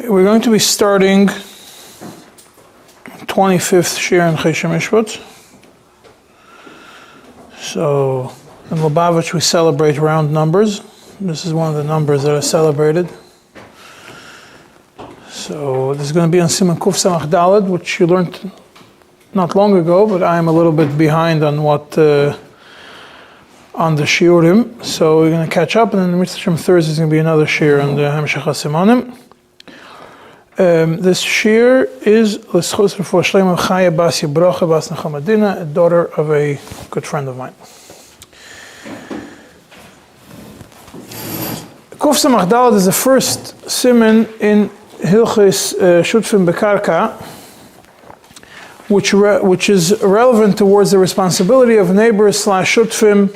We're going to be starting 25th Shir in Choshen Mishpat. So in Lubavitch we celebrate round numbers. This is one of the numbers that are celebrated. So this is going to be on Siman Kuf Samach Daled, which you learned not long ago, but I am a little bit behind on what on the shiurim. So we're going to catch up, and then the Mitzvah Thursday is going to be another shir on the Hamshach HaSimanim. This shir is L'schus Refuah Shlema Chaya Bas Yibrocha Bas Nechamadina, a daughter of a good friend of mine. Kuf Samach Daled is the first siman in Hilchis Shutfim Bekarka, which is relevant towards the responsibility of neighbors / Shutfim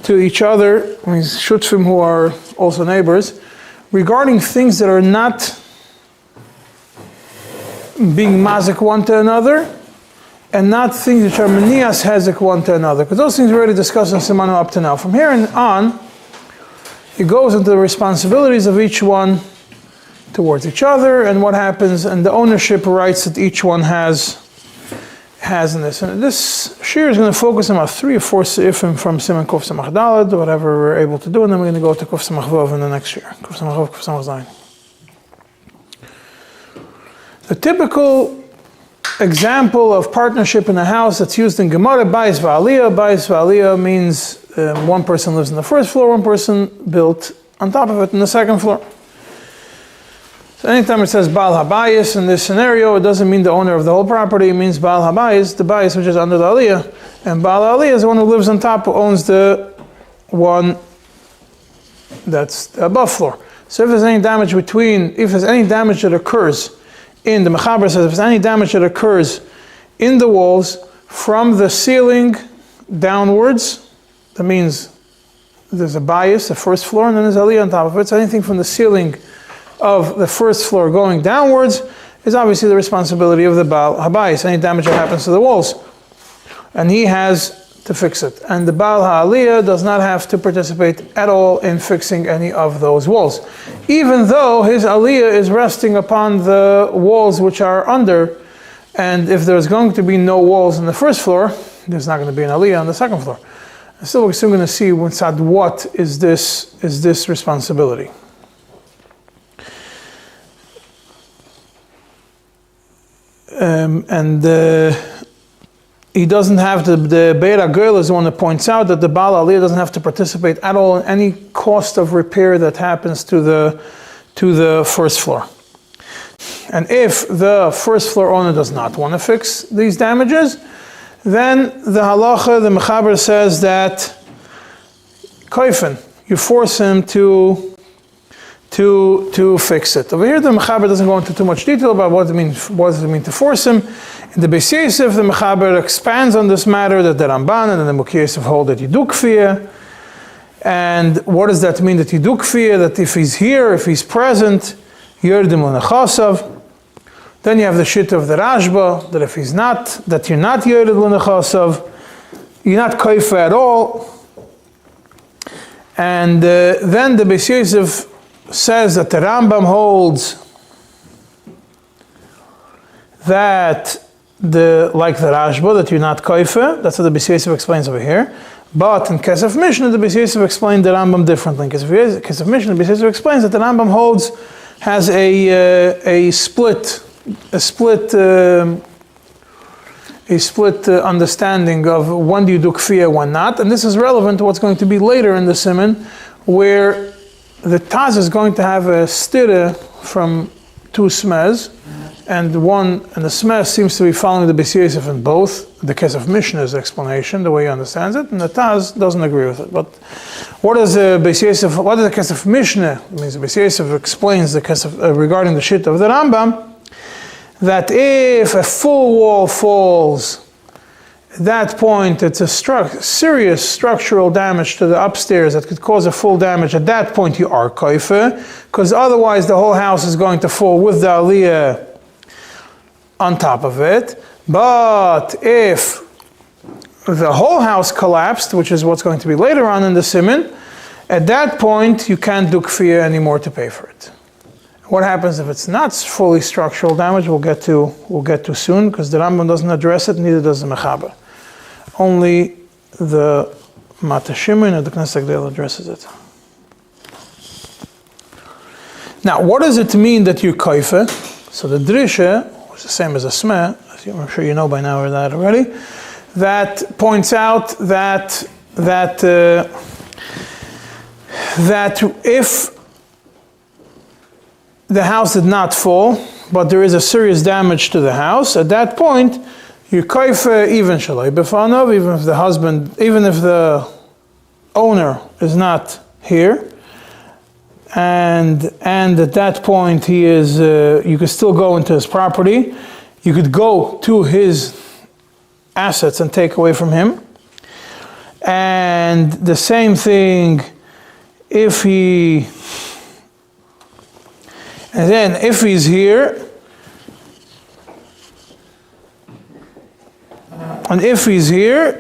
to each other, means Shutfim who are also neighbors, regarding things that are not being mazik one to another, and not things which are manias hezek one to another, because those things we already discussed in Simanu up to now. From here on, it goes into the responsibilities of each one towards each other, and what happens, and the ownership rights that each one has in this. And this shir is going to focus on about 3 or 4 seifim from Siman Kuf Samach Daled, whatever we're able to do, and then we're going to go to Kuf Samach Vav in the next year. Kuf Samach Vav, Kuf Samach Zayin. The typical example of partnership in a house that's used in Gemara, Bayis V'Aliyah. Bayis V'Aliyah means one person lives on the first floor, one person built on top of it in the second floor. So anytime it says Baal HaBayis in this scenario, it doesn't mean the owner of the whole property, it means Baal HaBayis, the Bayis which is under the Aliyah. And Baal HaAliyah is the one who lives on top, who owns the one that's the above floor. So if there's any damage that occurs in the Mechaber says, if there's any damage that occurs in the walls from the ceiling downwards, that means there's a Bayis, the first floor, and then there's Aliyah on top of it. So anything from the ceiling of the first floor going downwards is obviously the responsibility of the Baal HaBayis, any damage that happens to the walls. And he has to fix it. And the Baal HaAliyah does not have to participate at all in fixing any of those walls. Even though his Aliyah is resting upon the walls which are under, and if there's going to be no walls in the first floor, there's not going to be an Aliyah on the second floor. And still we're soon going to see inside what is this responsibility. He doesn't have the Be'er Girl is the one that points out that the Baal Aliyah doesn't have to participate at all in any cost of repair that happens to the first floor. And if the first floor owner does not want to fix these damages, then the halacha, the Mechaber says that koifen, you force him to fix it. Over here, the Mechaber doesn't go into too much detail about what does it mean to force him. In the Beis Yosef, the Mechaber expands on this matter, that the Ramban and the Mukhi Yosef hold that Yidu Kfiyah. And what does that mean, that Yidu Kfiyah? That if he's here, if he's present, Yerdim L'Nechasav. Then you have the shit of the Rashba, that if he's not, that you're not Yerdim L'Nechasav, you're not Koifa at all. And then the Beis Yosef says that the Rambam holds that like the Rashba, that you're not koife. That's what the Beis Yosef explains over here. But in Kesef Mishnah, the Beis Yosef explained the Rambam differently. In Kesef Mishnah, the Beis Yosef explains that the Rambam has a split understanding of when do you do kfiyah, when not. And this is relevant to what's going to be later in the Siman, where the Taz is going to have a stira from 2 smez, and the smez seems to be following the Beis Yosef in both. The case of Mishnah's explanation, the way he understands it, and the Taz doesn't agree with it. But what does the case of Mishnah? It means the Beis Yosef explains the case of regarding the shit of the Rambam, that if a full wall falls, at that point it's a serious structural damage to the upstairs that could cause a full damage. At that point you are koife, because otherwise the whole house is going to fall with the aliyah on top of it. But if the whole house collapsed, which is what's going to be later on in the Siman, at that point you can't do kfiyah anymore to pay for it. What happens if it's not fully structural damage? We'll get to soon, because the Rambam doesn't address it, neither does the Mechaber. Only the Matashimin and the Knesset Gdel addresses it. Now, what does it mean that you kaife? So the Drisha, which is the same as a Smeh, I'm sure you know by now that already, that points out that if the house did not fall, but there is a serious damage to the house, at that point, you kaife even shalai b'fanav, even if the owner is not here, and at that point he is, you could still go into his property, you could go to his assets and take away from him, and the same thing if he. And then if he's here,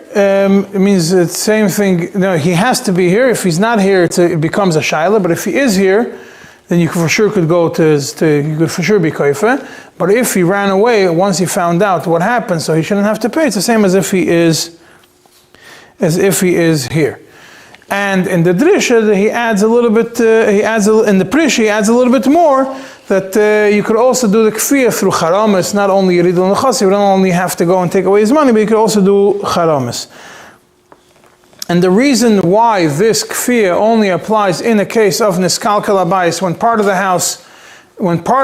it means the same thing. No, he has to be here. If he's not here, it becomes a shaila. But if he is here, then you for sure could go you could for sure be kaifa. But if he ran away once he found out what happened, so he shouldn't have to pay. It's the same as if he is here. And in the Drisha, he adds a little bit, in the Prish, he adds a little bit more, that you could also do the kfiyah through charamis, not only Yeridul Nechas, you don't only have to go and take away his money, but you could also do charamis. And the reason why this kfiyah only applies in a case of niskalkal abayis, when part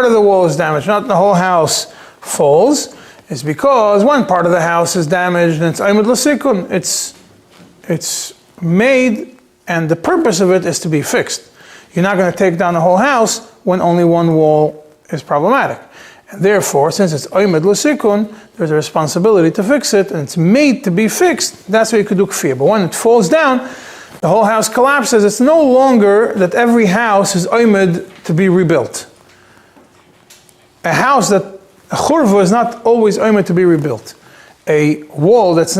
of the wall is damaged, not the whole house falls, is because one part of the house is damaged and it's aymud l'sikun, it's made, and the purpose of it is to be fixed. You're not going to take down the whole house when only one wall is problematic. And therefore, since it's aymud l'sikun, there's a responsibility to fix it, and it's made to be fixed. That's why you could do kfiyah. But when it falls down, the whole house collapses. It's no longer that every house is aymud to be rebuilt. A churva is not always aymud to be rebuilt. A wall that's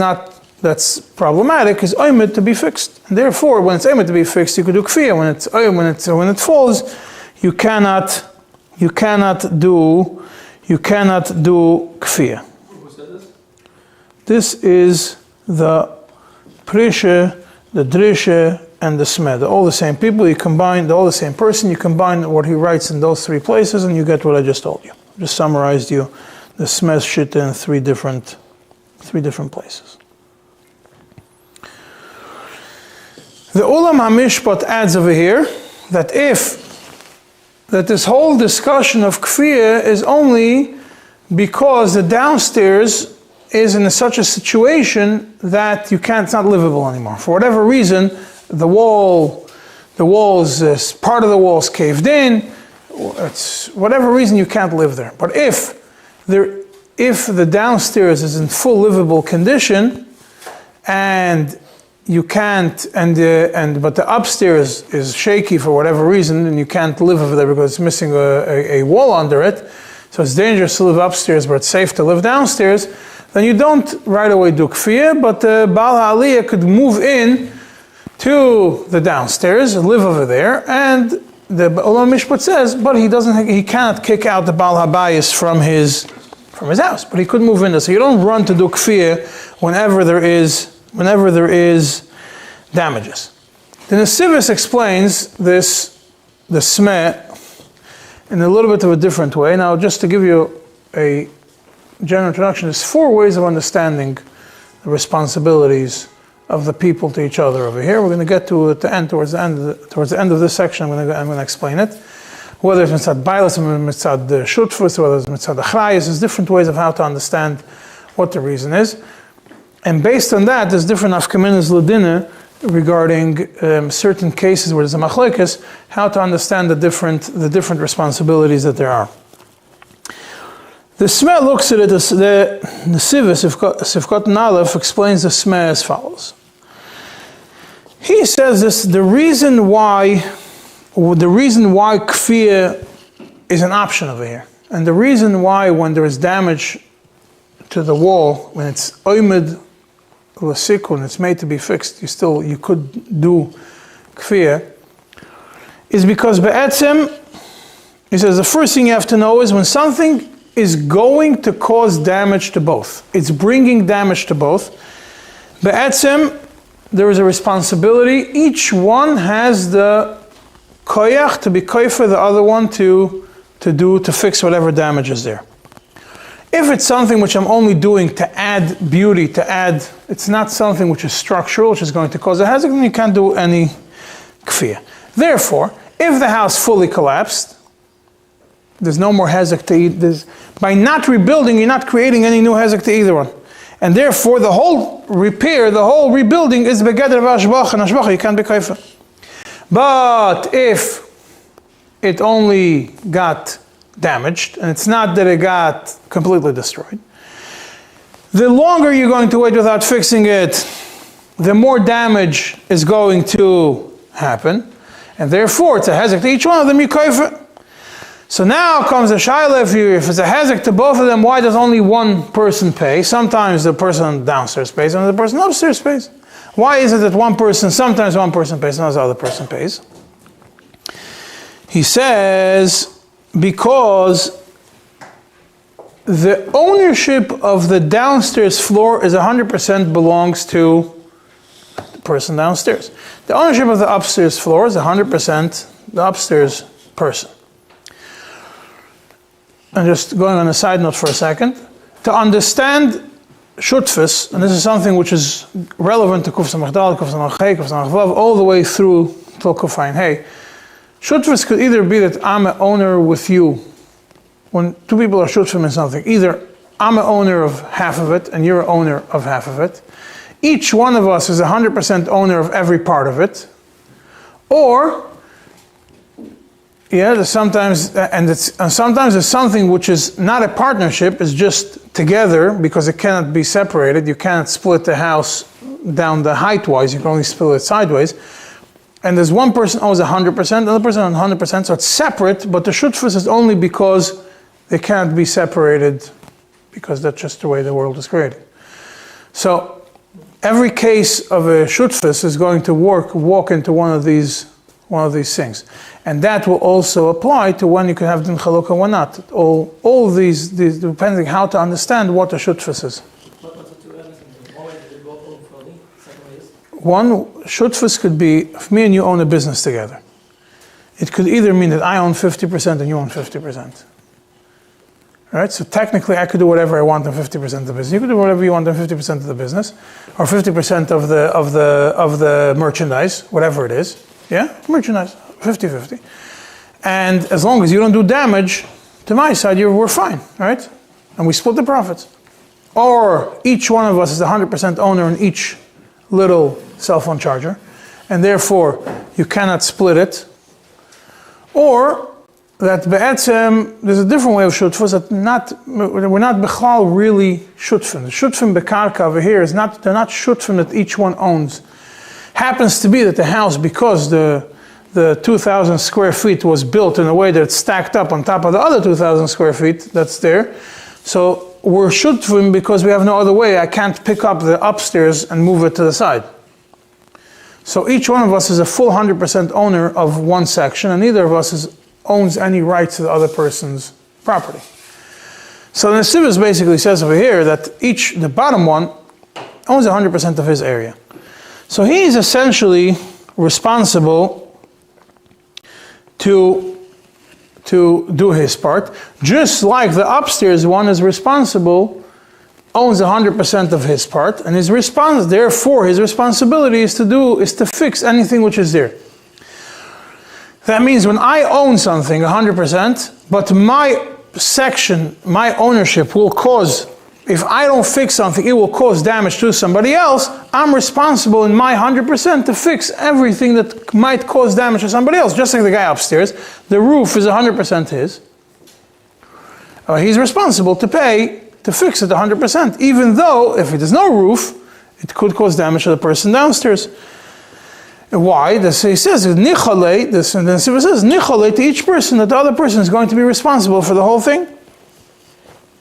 problematic is aymud to be fixed. And therefore, when it's aymud to be fixed, you could do kfiyah. When it falls, you cannot do kfiyah. Who said this? This is the Prisha, the Drisha, and the Smeh. They're all the same people. They're all the same person. You combine what he writes in those three places, and you get what I just told you. I just summarized you the Smeh Shitta in three different places. The Ulam HaMishpat adds over here that this whole discussion of kfiyah is only because the downstairs is in such a situation that it's not livable anymore. For whatever reason, part of the walls caved in. Whatever reason, you can't live there. But if the downstairs is in full livable condition, and you can't, but the upstairs is shaky for whatever reason, and you can't live over there because it's missing a wall under it, so it's dangerous to live upstairs, but it's safe to live downstairs, then you don't right away do kfiyah, but the Baal HaAliyah could move in to the downstairs and live over there, and the Ulam Mishpat says, but he cannot kick out the Baal HaBayis from his house, but he could move in there. So you don't run to do kfiyah whenever there is damages. The Nesivis explains the Smeh in a little bit of a different way. Now, just to give you a general introduction, there's 4 ways of understanding the responsibilities of the people to each other over here. We're going to get to it towards the end of this section. I'm going to explain it. Whether it's mitzad bailas, mitzad shutfus, whether it's mitzad achrayas, there's different ways of how to understand what the reason is. And based on that, there's different afkaminas l'dina regarding certain cases where there's a machlekes, how to understand the different responsibilities that there are. The Smeh looks at it as the Sivis, Sifkot Nalef, explains the Smeh as follows. He says this: the reason why kfiyah is an option over here, and the reason why when there is damage to the wall, when it's oimid l'sikun, it's made to be fixed, you could do kfiyah, is because be'etzem He says the first thing you have to know is when something is going to cause damage to both, it's bringing damage to both, be'etzem, there is a responsibility. Each one has the koyach to be koyfer the other one to fix whatever damage is there. If it's something which I'm only doing to add beauty, it's not something which is structural, which is going to cause a hazard, then you can't do any kfiyah. Therefore, if the house fully collapsed, there's no more hezek to eat. By not rebuilding, you're not creating any new hezek to either one. And therefore, the whole repair, the whole rebuilding is begeder of ashbach, and ashbach you can't be kaifa. But if it only got damaged, and it's not that it got completely destroyed, the longer you're going to wait without fixing it, the more damage is going to happen, and therefore it's a hezek to each one of them, you kaifa. So now comes a shaila, if it's a hezek to both of them, why does only one person pay? Sometimes the person downstairs pays and the person upstairs pays. Why is it that sometimes one person pays, sometimes the other person pays? He says, because the ownership of the downstairs floor is 100% belongs to the person downstairs. The ownership of the upstairs floor is 100% the upstairs person. And just going on a side note for a second, to understand shutfus, and this is something which is relevant to Kuf Samach Dal, Kuf Samach Hey, Kuf Samach Vav, all the way through till Kuf Ayin Hey. Shutfus could either be that I'm an owner with you. When two people are shutfim in something, either I'm an owner of half of it and you're an owner of half of it. Each one of us is 100% owner of every part of it. Or sometimes there's something which is not a partnership, it's just together because it cannot be separated. You cannot split the house down the height-wise, you can only split it sideways. And there's one person owns 100%, another person owns 100%, so it's separate, but the shutfus is only because they cannot be separated, because that's just the way the world is created. So every case of a shutfus is going to walk into one of these things. And that will also apply to when you can have din chaluk and when not. All these depending how to understand what a shutfus is. One shutfus could be if me and you own a business together. It could either mean that I own 50% and you own 50%. Right? So technically I could do whatever I want on 50% of the business. You could do whatever you want on 50% of the business, or 50% of the merchandise, whatever it is. Yeah? Merchandise. 50-50. And as long as you don't do damage to my side, we're fine, right? And we split the profits. Or each one of us is 100% owner in each little cell phone charger, and therefore you cannot split it. Or that be'etzem, there's a different way of shutfus, that we're not bechal really shutfim. The shutfim bekarka over here they're not shutfim that each one owns. Happens to be that the house, because the 2,000 square feet was built in a way that it's stacked up on top of the other 2,000 square feet that's there. So we're shutfim because we have no other way. I can't pick up the upstairs and move it to the side. So each one of us is a full 100% owner of one section, and neither of us owns any rights to the other person's property. So the Nesivus basically says over here that the bottom one owns 100% of his area. So he is essentially responsible to do his part, just like the upstairs one is responsible, owns 100% of his part, and his responsibility is to fix anything which is there. That means when I own something 100%, but my section, my ownership will cause, if I don't fix something, it will cause damage to somebody else, I'm responsible in my 100% to fix everything that might cause damage to somebody else. Just like the guy upstairs, the roof is 100% his. He's responsible to pay to fix it 100%, even though if it is no roof, it could cause damage to the person downstairs. Why? He says, nichale, and then it says, nichale to each person, that the other person is going to be responsible for the whole thing.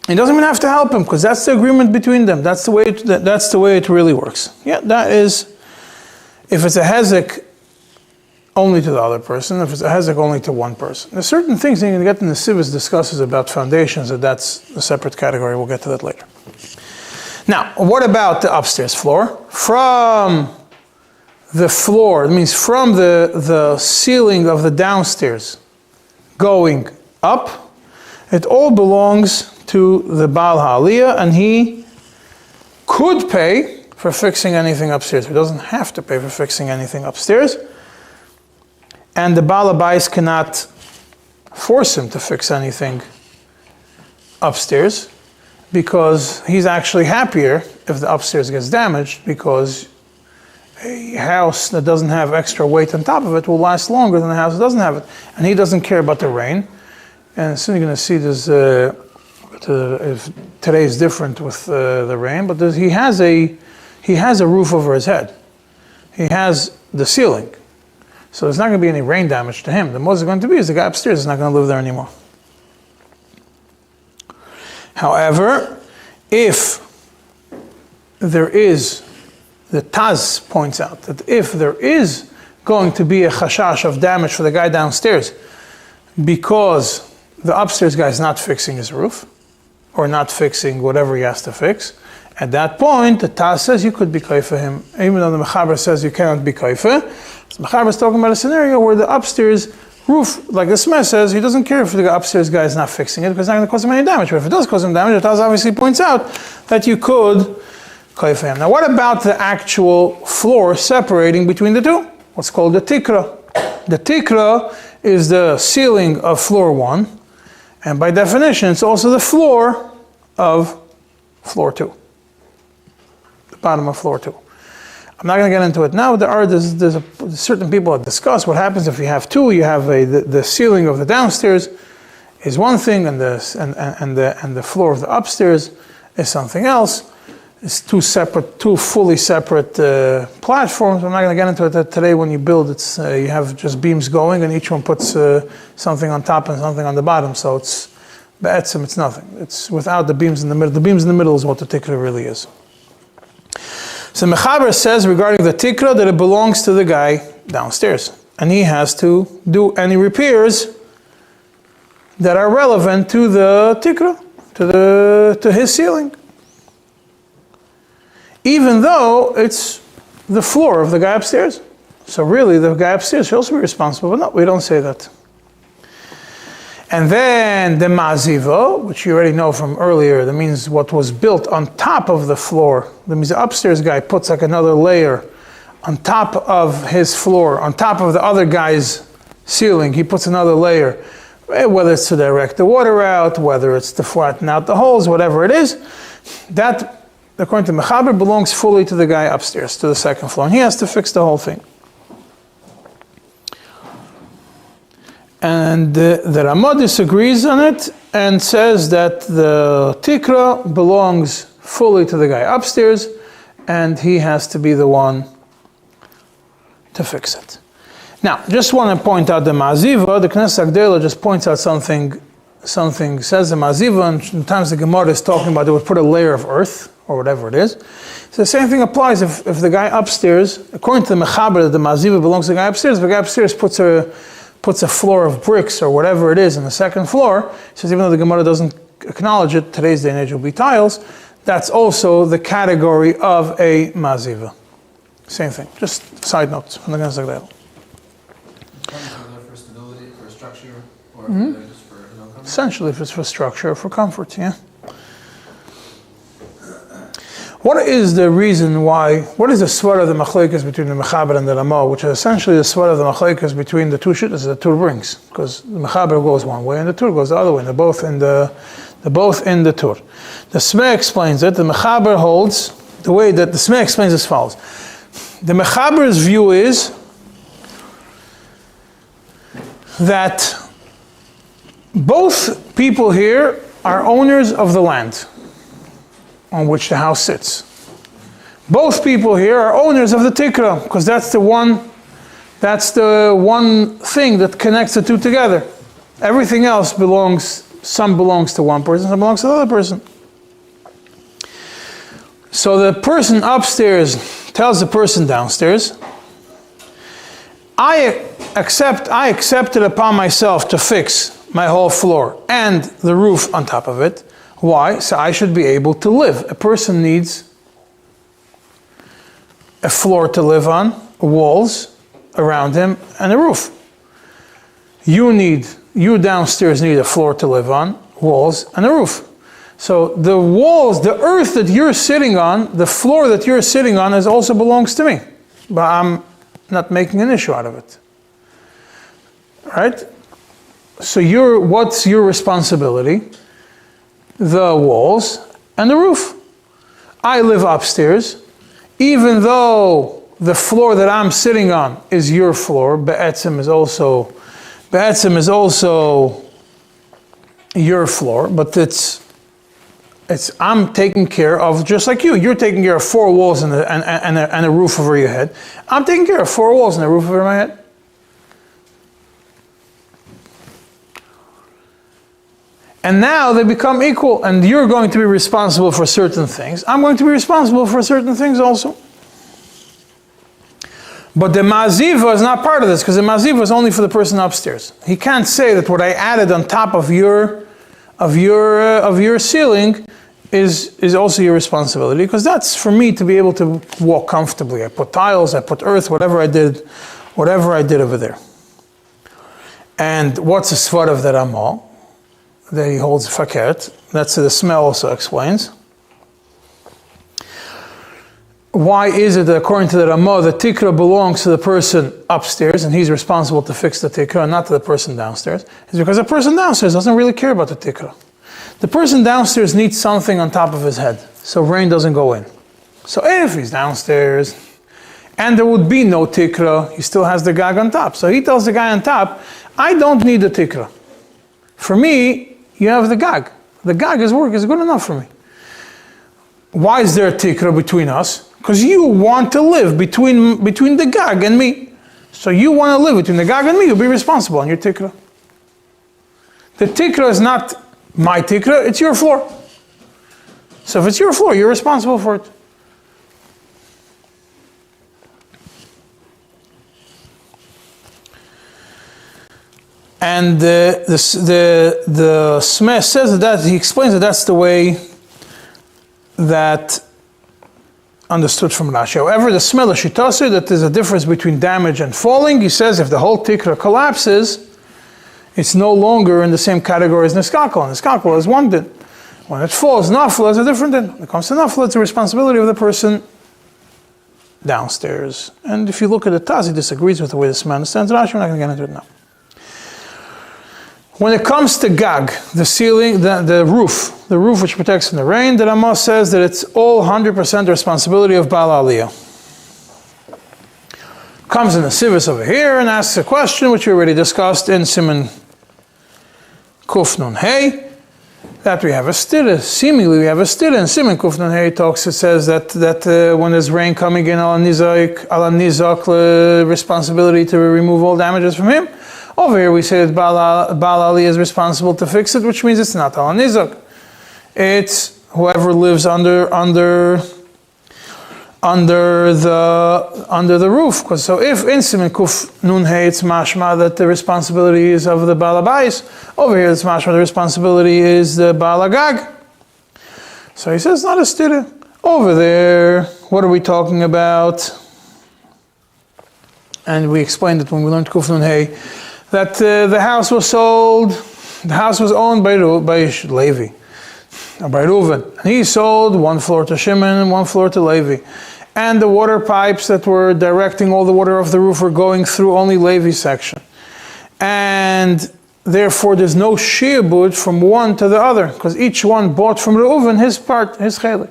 He doesn't even have to help him, because that's the agreement between them. That's the way it really works. Yeah, that is, if it's a hezek only to the other person, if it's a hezek only to one person. There's certain things that you can get in the Sivas discusses about foundations, that's a separate category, we'll get to that later. Now, what about the upstairs floor? From the floor, it means from the ceiling of the downstairs going up, it all belongs to the Baal HaAliyah, and he could pay for fixing anything upstairs. He doesn't have to pay for fixing anything upstairs. And the Baal HaBais cannot force him to fix anything upstairs, because he's actually happier if the upstairs gets damaged, because a house that doesn't have extra weight on top of it will last longer than a house that doesn't have it. And he doesn't care about the rain. And soon you're going to see this, if today is different with the rain, but he has a roof over his head. He has the ceiling. So there's not going to be any rain damage to him. The most it's going to be is the guy upstairs is not going to live there anymore. However, if there is, the Taz points out that if there is going to be a chashash of damage for the guy downstairs because the upstairs guy is not fixing his roof or not fixing whatever he has to fix, at that point, the Taz says you could be kaifa him, even though the Mechaber says you cannot be kaifa. The Mechaber is talking about a scenario where the upstairs roof, like the Smith says, he doesn't care if the upstairs guy is not fixing it because it's not going to cause him any damage. But if it does cause him damage, the Taz obviously points out that you could kaifa him. Now, what about the actual floor separating between the two? What's called the tikra. The tikra is the ceiling of floor 1, and by definition, it's also the floor of floor 2. Bottom of floor 2. I'm not going to get into it now. There's certain people that discuss what happens if you have two. You have the ceiling of the downstairs is one thing, and the floor of the upstairs is something else. It's two fully separate platforms. I'm not going to get into it today. When you build, it's you have just beams going, and each one puts something on top and something on the bottom. So it's be'etzim, it's nothing. It's without the beams in the middle. The beams in the middle is what the tikra really is. So Mechaber says regarding the tikra that it belongs to the guy downstairs, and he has to do any repairs that are relevant to the tikra, to his ceiling, even though it's the floor of the guy upstairs. So really, the guy upstairs should also be responsible. But no, we don't say that. And then the maziva, which you already know from earlier, that means what was built on top of the floor. That means the upstairs guy puts like another layer on top of his floor, on top of the other guy's ceiling. He puts another layer, whether it's to direct the water out, whether it's to flatten out the holes, whatever it is. That, according to Mechaber, belongs fully to the guy upstairs, to the second floor. And he has to fix the whole thing. And the Ramah disagrees on it and says that the tikra belongs fully to the guy upstairs, and he has to be the one to fix it. Now, just want to point out the Maziva. The Knesset Agdela just points out something, says the Maziva, and sometimes the Gemara is talking about they would put a layer of earth, or whatever it is. So the same thing applies if the guy upstairs, according to the Mechaber, the Maziva belongs to the guy upstairs, if the guy upstairs puts a floor of bricks or whatever it is in the second floor, says even though the Gemara doesn't acknowledge it, today's day and age will be tiles, that's also the category of a maziva. Same thing, just side notes from the Knesset Agdela. For stability, for structure, or just for comfort? Essentially, if it's for structure or for comfort, yeah. What is the reason why, what is the svara of the machlekes between the Mechaber and the Ramah, which is essentially the svara of the machlekes between the two shittas the Tur brings? Because the Mechaber goes one way and the Tur goes the other way, and they're both in the Tur. The Smeh explains it, the Mechaber holds, the way that the Smeh explains as follows. The Mechaber's view is that both people here are owners of the land on which the house sits. Both people here are owners of the tikra, because that's the one thing that connects the two together. Everything else some belongs to one person, some belongs to the other person. So the person upstairs tells the person downstairs, I accepted upon myself to fix my whole floor and the roof on top of it. Why? So I should be able to live. A person needs a floor to live on, walls around him, and a roof. You downstairs need a floor to live on, walls, and a roof. So the walls, the earth that you're sitting on, the floor that you're sitting on also belongs to me. But I'm not making an issue out of it. Right? So what's your responsibility? The walls and the roof. I live upstairs. Even though the floor that I'm sitting on is your floor, Be'etzim is also your floor, but I'm taking care of, just like you're taking care of 4 walls and a roof over your head. I'm taking care of 4 walls and a roof over my head. And now they become equal, and you're going to be responsible for certain things. I'm going to be responsible for certain things also. But the maziva is not part of this, because the maziva is only for the person upstairs. He can't say that what I added on top of your ceiling is also your responsibility, because that's for me to be able to walk comfortably. I put tiles, I put earth, whatever I did over there. And what's the svar of the Ramah? That he holds fakert. That's the smell also explains. Why is it that according to the Ramah, the tikra belongs to the person upstairs and he's responsible to fix the tikra and not to the person downstairs? It's because the person downstairs doesn't really care about the tikra. The person downstairs needs something on top of his head so rain doesn't go in. So if he's downstairs and there would be no tikra, he still has the gag on top. So he tells the guy on top, I don't need the tikra. For me, you have the gag. The gag is good enough for me. Why is there a tikra between us? Because you want to live between the gag and me. So you want to live between the gag and me, you'll be responsible on your tikra. The tikra is not my tikra, it's your floor. So if it's your floor, you're responsible for it. And the Smeh says that he explains that that's the way that understood from Rashi. However, the Smeh Lashitase, that there's a difference between damage and falling. He says if the whole tikra collapses, it's no longer in the same category as Niskakal. Niskakal is one din. When it falls, Nafla is a different din. When it comes to Nafla, it's the responsibility of the person downstairs. And if you look at the Taz, he disagrees with the way the Smeh understands Rashi. We're not going to get into it now. When it comes to gag, the ceiling, the roof which protects from the rain, the Ramah says that it's all 100% the responsibility of Baal Aliyah. Comes in the Sivis over here and asks a question which we already discussed in Siman Kuf Nun Hey, that we have a stira. Seemingly we have a stira. In Siman Kuf Nun Hey it says that when there's rain coming in, ala nizak, responsibility to remove all damages from him. Over here we say that Baal Ali is responsible to fix it, which means it's not al nizak. It's whoever lives under the roof. Because so if in Siman Kuf Nun Hey it's mashma that the responsibility is of the Baal Abayis, over here it's mashma the responsibility is the Baal Agag. So he says it's not a stira. Over there, what are we talking about? And we explained it when we learned Kuf Nun Hey, that the house was sold, the house was owned by Levi, or by Reuven. And he sold 1 floor to Shimon and 1 floor to Levi. And the water pipes that were directing all the water off the roof were going through only Levi's section. And therefore there's no shi'bud from one to the other, because each one bought from Reuven his part, his chelik.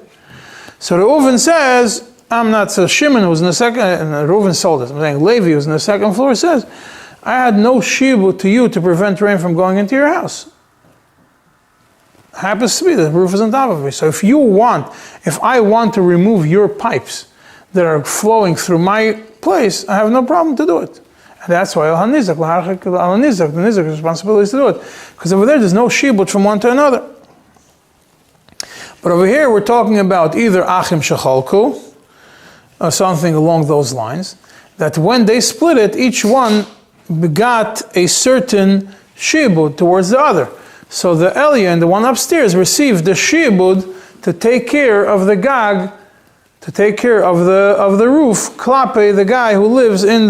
So Reuven says, I'm not, so Shimon was in the second, and Reuven sold it. I'm saying Levi was in the second floor, says, I had no shibud to you to prevent rain from going into your house. It happens to be that the roof is on top of me. So if I want to remove your pipes that are flowing through my place, I have no problem to do it. And that's why the Nizak responsibility is to do it. Because over there's no shibud from one to another. But over here we're talking about either Achim Shechalku, or something along those lines, that when they split it, each one got a certain shibud towards the other. So the Elyon, the one upstairs, received the shibud to take care of the gag, to take care of the roof, klape, the guy who lives in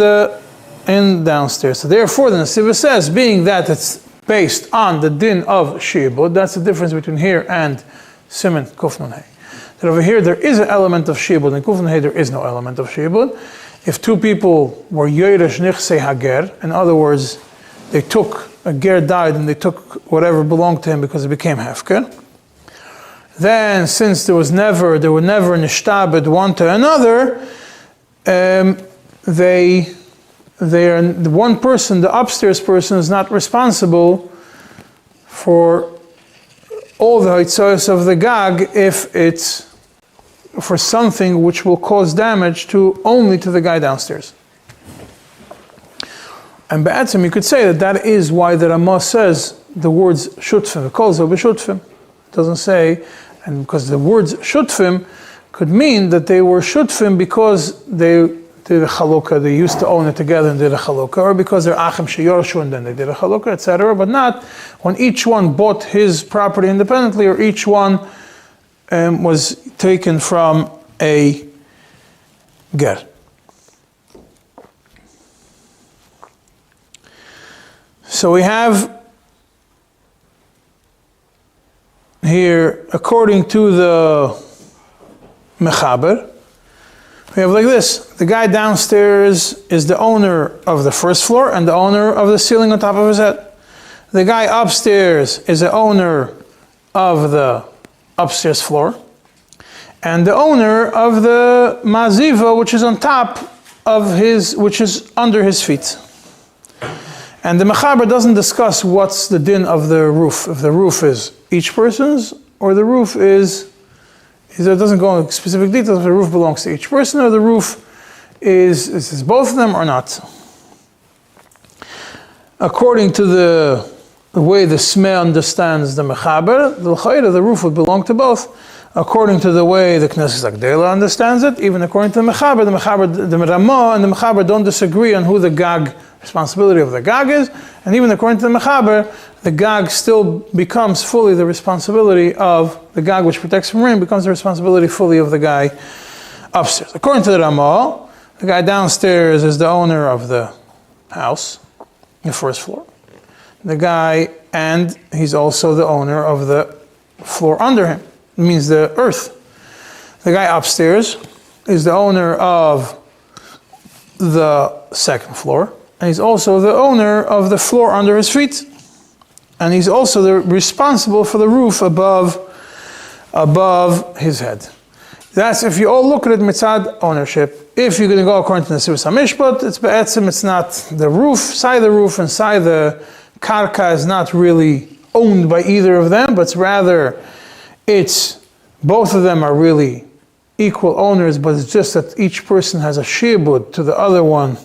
downstairs. So therefore, the Nesiva says, being that it's based on the din of shibud, that's the difference between here and Siman Kuf Nun Hey. That over here there is an element of shibud, and Kuf Nun Hey there is no element of shibud. If two people were yoresh nichsei hager, in other words, they took, a ger died and they took whatever belonged to him because it became hefker, then since they were never nishtabed one to another, the one person, the upstairs person, is not responsible for all the hitzos of the gag if it's for something which will cause damage only to the guy downstairs. And Ba'atzim, you could say that is why the Ramah says the words shutfim, kolzo b'shutfim. It doesn't say, and because the words shutfim could mean that they were shutfim because they did a chalukah, they used to own it together and did a chalukah, or because they're achim sheyorshu and then they did a chalukah, etc. But not when each one bought his property independently, or each one was taken from a ger. So we have here, according to the mechaber, we have like this. The guy downstairs is the owner of the first floor and the owner of the ceiling on top of his head. The guy upstairs is the owner of the upstairs floor and the owner of the maziva, which is on top of which is under his feet. And the mechaber doesn't discuss what's the din of the roof. If the roof is each person's, or the roof it doesn't go into specific details if the roof belongs to each person, or the roof is both of them or not. According to the way the Smeh understands the mechaber, the roof would belong to both. According to the way the Knesset Agdela understands it, even according to the Ramah and the Mechaber don't disagree on who the gag responsibility of the gag is, and even according to the Mechaber, the gag still becomes fully the responsibility of the gag which protects from rain, becomes the responsibility fully of the guy upstairs. According to the Ramah, the guy downstairs is the owner of the house, the first floor. The guy, and he's also the owner of the floor under him. It means the earth. The guy upstairs is the owner of the second floor, and he's also the owner of the floor under his feet. And he's also responsible for the roof above his head. That's if you all look at it mitzad ownership. If you're going to go according to the סימן Mishpat, it's be'etzim, it's not the roof, side the roof and side the karka is not really owned by either of them, but it's rather both of them are really equal owners, but it's just that each person has a shibud to the other one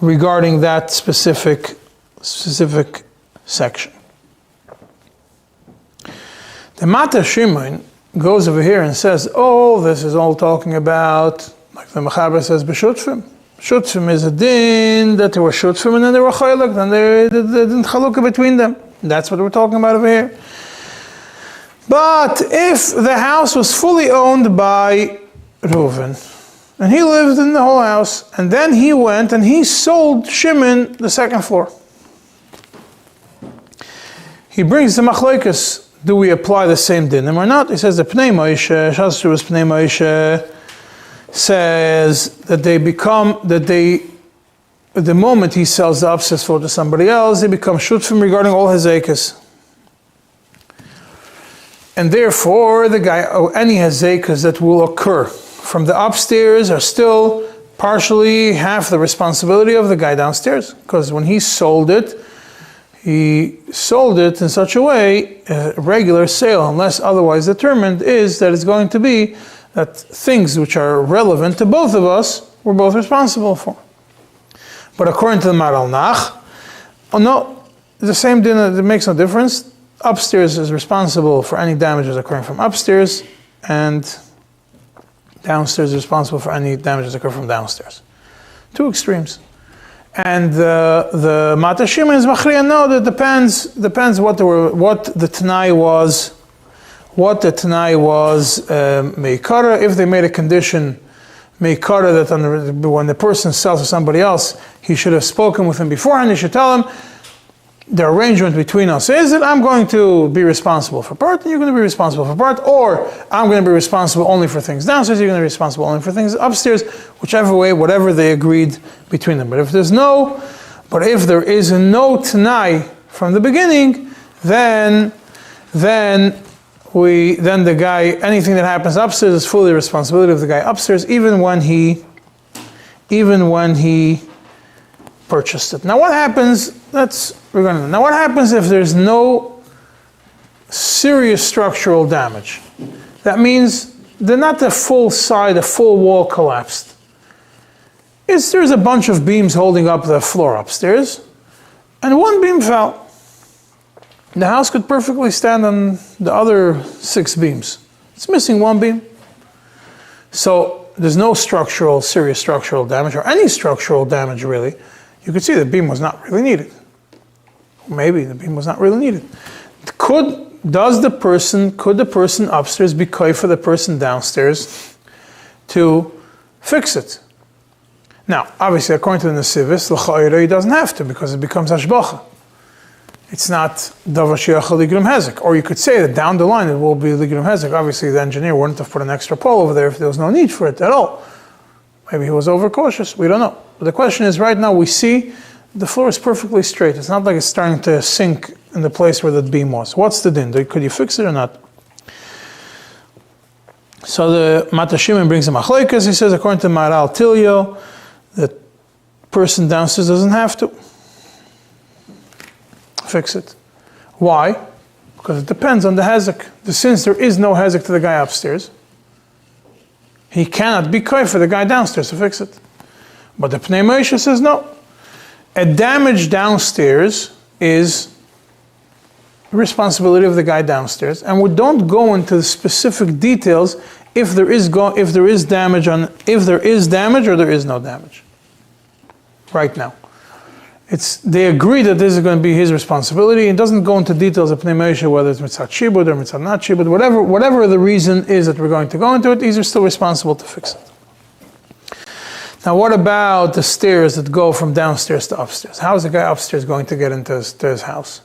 regarding that specific section. The Mata Shimon goes over here and says, oh, this is all talking about, like the Mechaber says, b'shutfim. Shutfim is a din that there were shutfim and then there were chaylak, then they didn't chalukah between them. That's what we're talking about over here. But if the house was fully owned by Reuven, and he lived in the whole house, and then he went and he sold Shimon the second floor. He brings the machlokes. Do we apply the same dinim or not? He says the Pnei Moshe, Shasru's Pnei Moshe, says that the moment he sells the upstairs floor to somebody else, they become shutfim regarding all his acres. And therefore, the guy, any hazekas that will occur from the upstairs are still partially half the responsibility of the guy downstairs. Because when he sold it in such a way, a regular sale, unless otherwise determined, is that it's going to be that things which are relevant to both of us, we're both responsible for. But according to the Maral Nach, the same dinner, it makes no difference. Upstairs is responsible for any damages occurring from upstairs, and Downstairs is responsible for any damages that occur from downstairs. Two extremes. And the Matashim is Machriya, no, that depends what the Tanai was, Meikara. If they made a condition, Meikara, that when the person sells to somebody else, he should have spoken with him beforehand. He should tell him, the arrangement between us is that I'm going to be responsible for part, and you're going to be responsible for part, or I'm going to be responsible only for things downstairs, you're going to be responsible only for things upstairs, whichever way, whatever they agreed between them. But if there is no Tanai from the beginning, then the guy, anything that happens upstairs is fully the responsibility of the guy upstairs, even when he purchased it. Now what happens, now what happens if there's no serious structural damage? That means they're not the full wall collapsed. There's a bunch of beams holding up the floor upstairs, and one beam fell. The house could perfectly stand on the other 6 beams. It's missing one beam. So there's no serious structural damage, or any structural damage really. You could see the beam was not really needed. Maybe the beam was not really needed. Could the person upstairs be koi for the person downstairs to fix it? Now, obviously, according to the Nesivis, l'cha'ira he doesn't have to, because it becomes hashbacha. It's not davar sheyachal ligrum hezek. Or you could say that down the line it will be ligrum hezek. Obviously, the engineer wouldn't have put an extra pole over there if there was no need for it at all. Maybe he was overcautious. We don't know. But the question is, right now we see the floor is perfectly straight. It's not like it's starting to sink in the place where the beam was. What's the din? Could you fix it or not? So the Matashim brings a machlekes. He says, according to Maral Tilio, the person downstairs doesn't have to fix it. Why? Because it depends on the hezek. Since there is no hezek to the guy upstairs, he cannot be koi for the guy downstairs to fix it. But the Pnei Moshe says no. A damage downstairs is the responsibility of the guy downstairs, and we don't go into the specific details if there is damage or there is no damage. Right now, they agree that this is going to be his responsibility. It doesn't go into details of Pnei Moshe, whether it's mitzvah shibud or mitzvah not shibud, whatever the reason is that we're going to go into it. These are still responsible to fix it. Now, what about the stairs that go from downstairs to upstairs? How is the guy upstairs going to get into his house?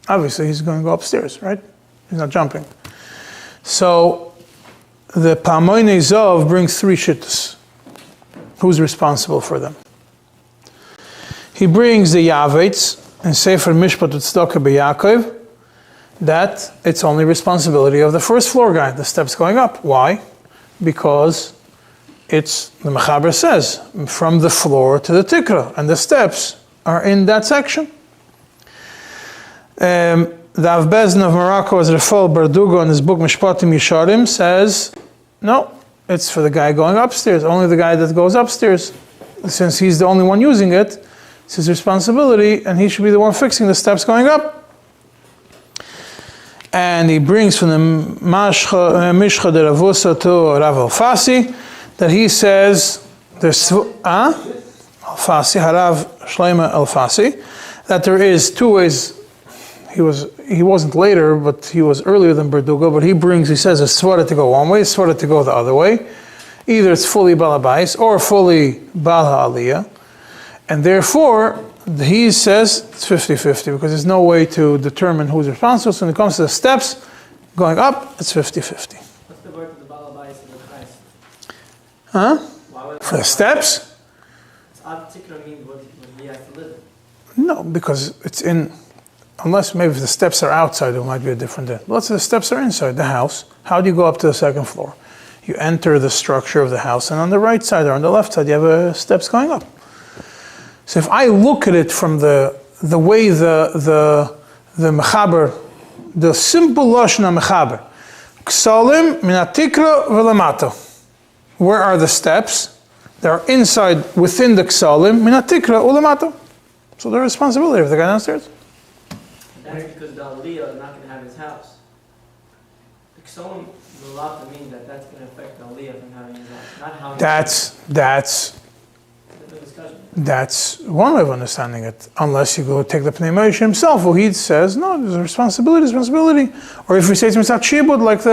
Obviously, he's going to go upstairs, right? He's not jumping. So, the Pamoinei Zov brings 3 shittas. Who's responsible for them? He brings the Yavetz and Sefer Mishpat Tzedakah B'Yaakov that it's only responsibility of the first floor guy, the steps going up. Why? Because the Mechaber says, from the floor to the Tikra, and the steps are in that section. The Avbezin of Morocco, as Rafal Bardugo in his book Mishpatim Yisharim, says, no, it's for the guy going upstairs, only the guy that goes upstairs. Since he's the only one using it, it's his responsibility, and he should be the one fixing the steps going up. And he brings from the Mishcha de Ravusa to Rav Alfasi, that he says, Alfasi, Harav Shleima Alfasi, that there is 2 ways. He wasn't later, but he was earlier than Berdugo, but he says a svara to go one way, a svara to go the other way. Either it's fully balabais or fully bala aliyah. And therefore, he says it's 50-50, because there's no way to determine who's responsible. So when it comes to the steps going up, it's 50-50. What's the word for the balabais and the chais? Huh? For the steps? It's particular mean what he has to live in. No, because it's in, unless maybe if the steps are outside, it might be a different day. Lots of the steps are inside the house. How do you go up to the 2nd floor? You enter the structure of the house, and on the right side or on the left side, you have steps going up. So if I look at it from the way the mechaber, the simple lashon mechaber, ksalim min hatikra v'lamato. Where are the steps? They are inside, within the ksalim min hatikra u'lamato. So the responsibility of the guy downstairs. That's because the aliyah is not going to have his house. The someone will allowed to mean that that's going to affect the aliyah from having his house, not how. That's one way of understanding it. Unless you go take the Pnei Moshe himself, who he says, no, there's a responsibility. Or if we say it's mitzat shibud, like the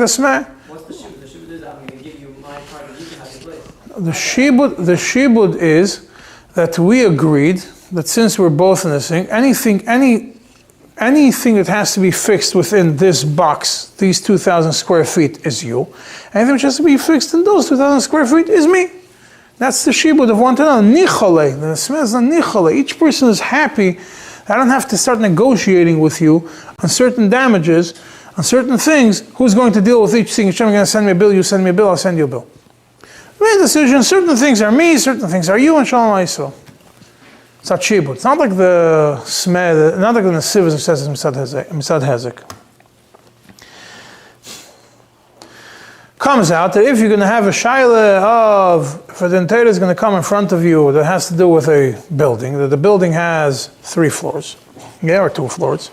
smeh. What's the shibud? The shibud is I'm going to give you my part, and you can have your place. The shibud is that we agreed that since we're both in this thing, anything that has to be fixed within this box, these 2,000 square feet, is you. Anything which has to be fixed in those 2,000 square feet is me. That's the shibud of one to another. Nichole. The smeh is a nichole. Each person is happy. I don't have to start negotiating with you on certain damages, on certain things. Who's going to deal with each thing? You're going to send me a bill, you send me a bill, I'll send you a bill. We made a decision. Certain things are me, certain things are you, and Shalom Yisrael. It's not shibud. It's not like the smeh, not like the Nesivos who says it's mitzad hezek. Comes out that if you're going to have a shaila of, if the Torah is going to come in front of you that has to do with a building, that the building has 3 floors, or 2 floors,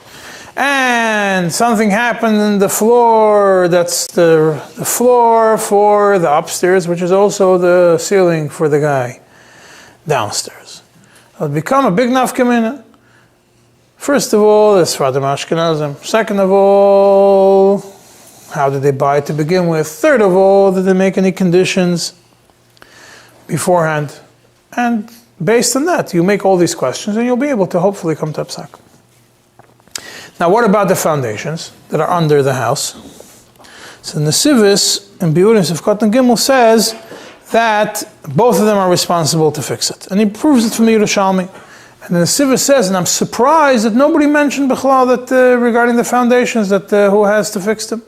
and something happened in the floor, that's the floor for the upstairs, which is also the ceiling for the guy downstairs. It'll become a big nafkamina. First of all, it's Sfadim Ashkenazim. Second of all, how did they buy it to begin with? Third of all, did they make any conditions beforehand? And based on that, you make all these questions and you'll be able to hopefully come to Psak. Now, what about the foundations that are under the house? So Nesivis in Biurim of Cotton Gimel says that both of them are responsible to fix it. And he proves it from the Yerushalmi. And the Nesivis says, and I'm surprised that nobody mentioned Bechlal that regarding the foundations, that who has to fix them.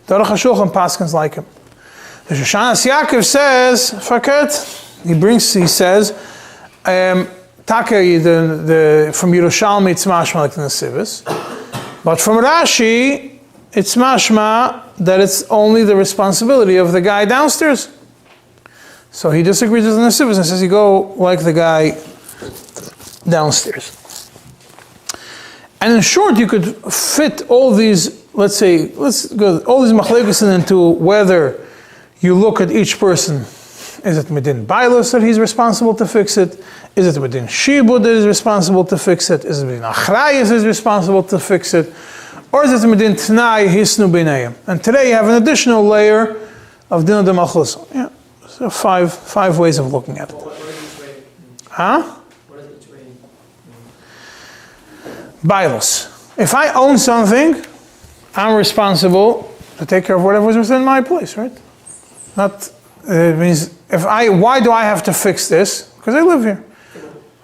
The Aruch HaShulchan Paskins like him. The Shoshanas Yaakov says, he says, Taka, from Yerushalmi, it's mashma like the Nesivis. But from Rashi, it's mashma that it's only the responsibility of the guy downstairs. So he disagrees with the Nesivis and says, you go like the guy downstairs. And in short, you could fit all these, let's go all these machlekes into whether you look at each person. Is it Medin Bailos that he's responsible to fix it? Is it Medin Shibud that is responsible to fix it? Is it Medin Achrayas that is responsible to fix it? Or is it Medin Tnai Hisnu B'neiim? And today you have an additional layer of Din de Malchus. Yeah, so five ways of looking at it. What is each way? Huh? What is each way? Bailos. If I own something, I'm responsible to take care of whatever is within my place, right? It means why do I have to fix this? Because I live here.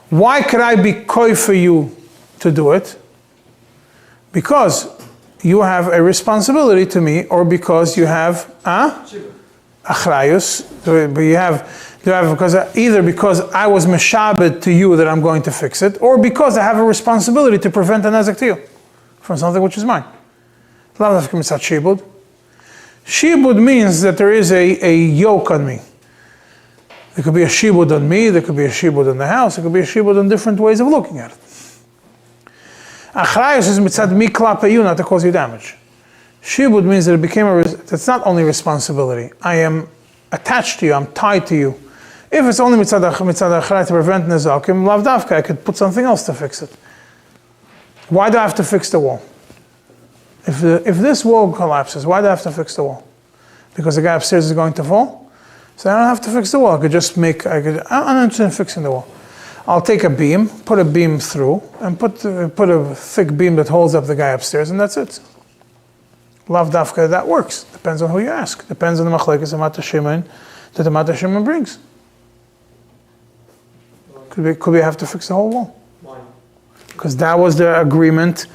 Why could I be koi for you to do it? Because you have a responsibility to me, or because you have achrayus. Either because I was meshabed to you that I'm going to fix it, or because I have a responsibility to prevent a nezek to you from something which is mine. Shibud. Shibud means that there is a yoke on me. There could be a shibud on me, there could be a shibud on the house, there could be a shibud on different ways of looking at it. Achrayus is mitzad mi klape you, not to cause you damage. Shibud means that it became it's not only responsibility. I am attached to you, I'm tied to you. If it's only mitzad achrayus to prevent nezakim, lav davka, I could put something else to fix it. Why do I have to fix the wall? If this wall collapses, why do I have to fix the wall? Because the guy upstairs is going to fall? So I don't have to fix the wall. I'm not interested in fixing the wall. I'll take a beam, put a beam through, and put a thick beam that holds up the guy upstairs, and that's it. Lav dafka, that works. Depends on who you ask. Depends on the machlekes Mata Shimon that the Mata Shimon brings. Could we have to fix the whole wall? Why? Because that was the agreement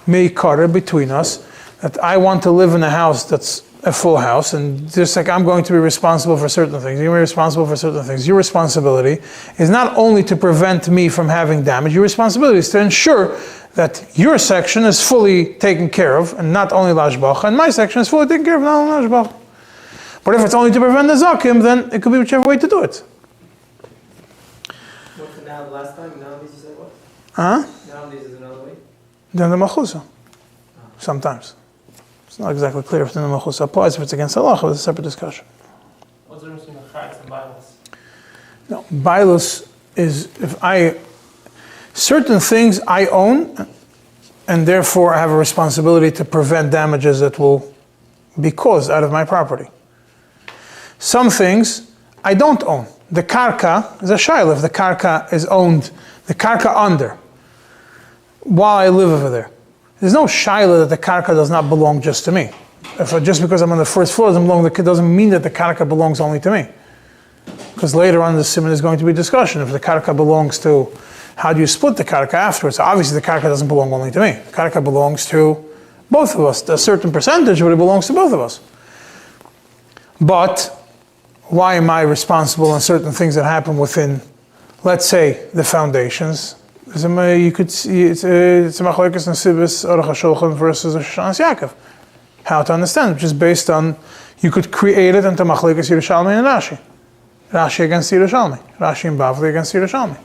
between us, that I want to live in a house that's a full house, and just like I'm going to be responsible for certain things, you're responsible for certain things. Your responsibility is not only to prevent me from having damage, your responsibility is to ensure that your section is fully taken care of, and not only lashbach, and my section is fully taken care of, not only lashbach. But if it's only to prevent the zakim, then it could be whichever way to do it. What's the now last time? Nowadays you said what? Huh? Nowadays is another way? Then the machusa. Sometimes. It's not exactly clear if the Malchus applies. If it's against halacha, it's a separate discussion. What's the difference between the chayes and bilas? No, bailus is certain things I own, and therefore I have a responsibility to prevent damages that will be caused out of my property. Some things I don't own. The karka is a shayla. If the karka is owned, the karka under, while I live over there. There's no shayla that the karka does not belong just to me. Just because I'm on the first floor doesn't mean that the karka belongs only to me. Because later on the Siman is going to be discussion. If the karka belongs to, how do you split the karka afterwards? Obviously the karka doesn't belong only to me. The karka belongs to both of us. A certain percentage, but it belongs to both of us. But why am I responsible on certain things that happen within, let's say, the foundations? You could see it's a machlokes nesibos aruch hashulchan versus a Shoshana Yaakov. How to understand, which is based on, you could create it into machlokes Yerushalmi and Rashi. Rashi against Yerushalmi. Rashi and Bavli against Yerushalmi.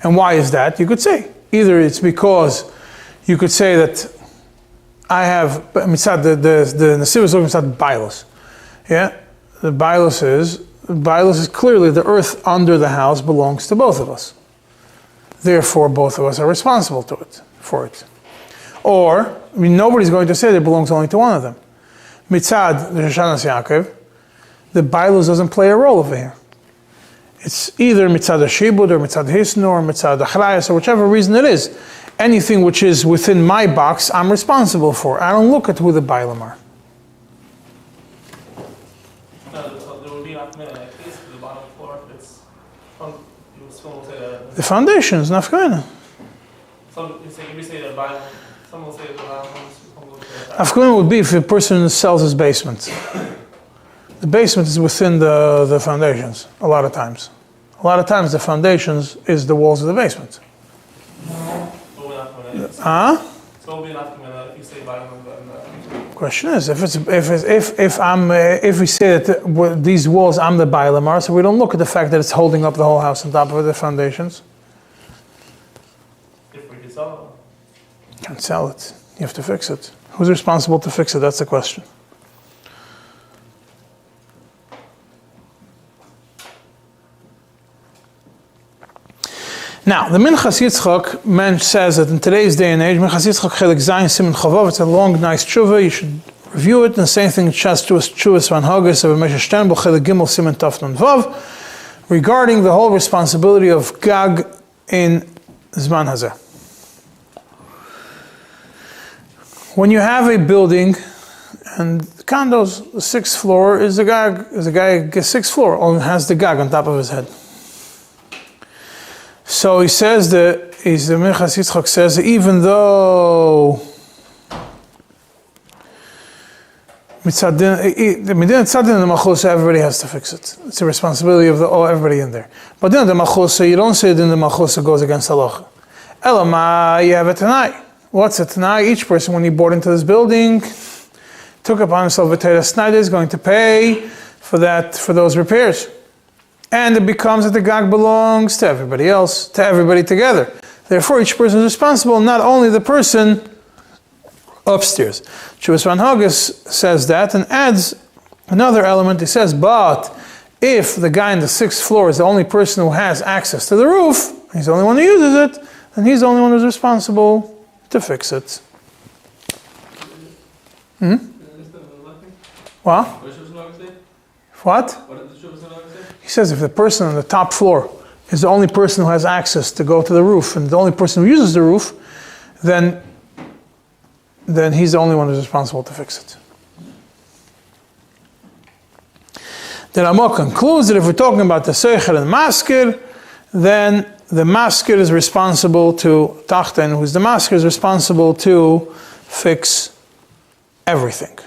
And why is that? You could say, either it's because you could say that I have mitzad the nesibos of mitzad bailos. Yeah, the bailos is clearly the earth under the house belongs to both of us. Therefore, both of us are responsible for it. Or, nobody's going to say that it belongs only to one of them. Mitzad the Shoshana Yaakov, the bailos doesn't play a role over here. It's either mitzad shibud or mitzad hisnu or mitzad achrayas or whichever reason it is. Anything which is within my box, I'm responsible for. I don't look at who the bailam are. So there will be not many at least to the bottom floor if it's from the foundations, nafkamina. You say the bottom. Some will say the bottom. Nafkamina would be if a person sells his basement. The basement is within the foundations. A lot of times the foundations is the walls of the basement. Huh? So will be not if you say bottom. Question is, if we say that these walls I'm the bailamar, so we don't look at the fact that it's holding up the whole house on top of the foundations. If we could sell it. Can't sell it. You have to fix it. Who's responsible to fix it? That's the question. Now, the Minchas Yitzchak says that in today's day and age, Minchas Yitzchak Chelik Zayin Siman Chavav, it's a long, nice tshuva. You should review it. And the same thing Chas Chuvas Van Haggis of Meshach Sternbel Chelik Gimel Siman Taf Nun Vav, regarding the whole responsibility of Gag in Zman Hazeh. When you have a building and condos, the sixth floor is a guy sixth floor, only has the Gag on top of his head. So he says that, the Minchas Yitzchak says that even though everybody has to fix it. It's a responsibility of everybody in there. But then the Malchusa, you don't say then the Malchusa goes against halacha. Elamai, you have a Tanai. What's a Tanai? Each person, when he bought into this building, took upon himself a Teira Snyder is going to pay for those repairs. And it becomes that the Gag belongs to everybody else, to everybody together. Therefore, each person is responsible, not only the person upstairs. Chuvas Van Haggis says that and adds another element. He says, but if the guy in the sixth floor is the only person who has access to the roof, he's the only one who uses it, then he's the only one who's responsible to fix it. What? What? He says if the person on the top floor is the only person who has access to go to the roof and the only person who uses the roof, then he's the only one who's responsible to fix it. The Ramah concludes that if we're talking about the Seicher and Maskir, then the Maskir is responsible to, Tachten, who's the Maskir, is responsible to fix everything.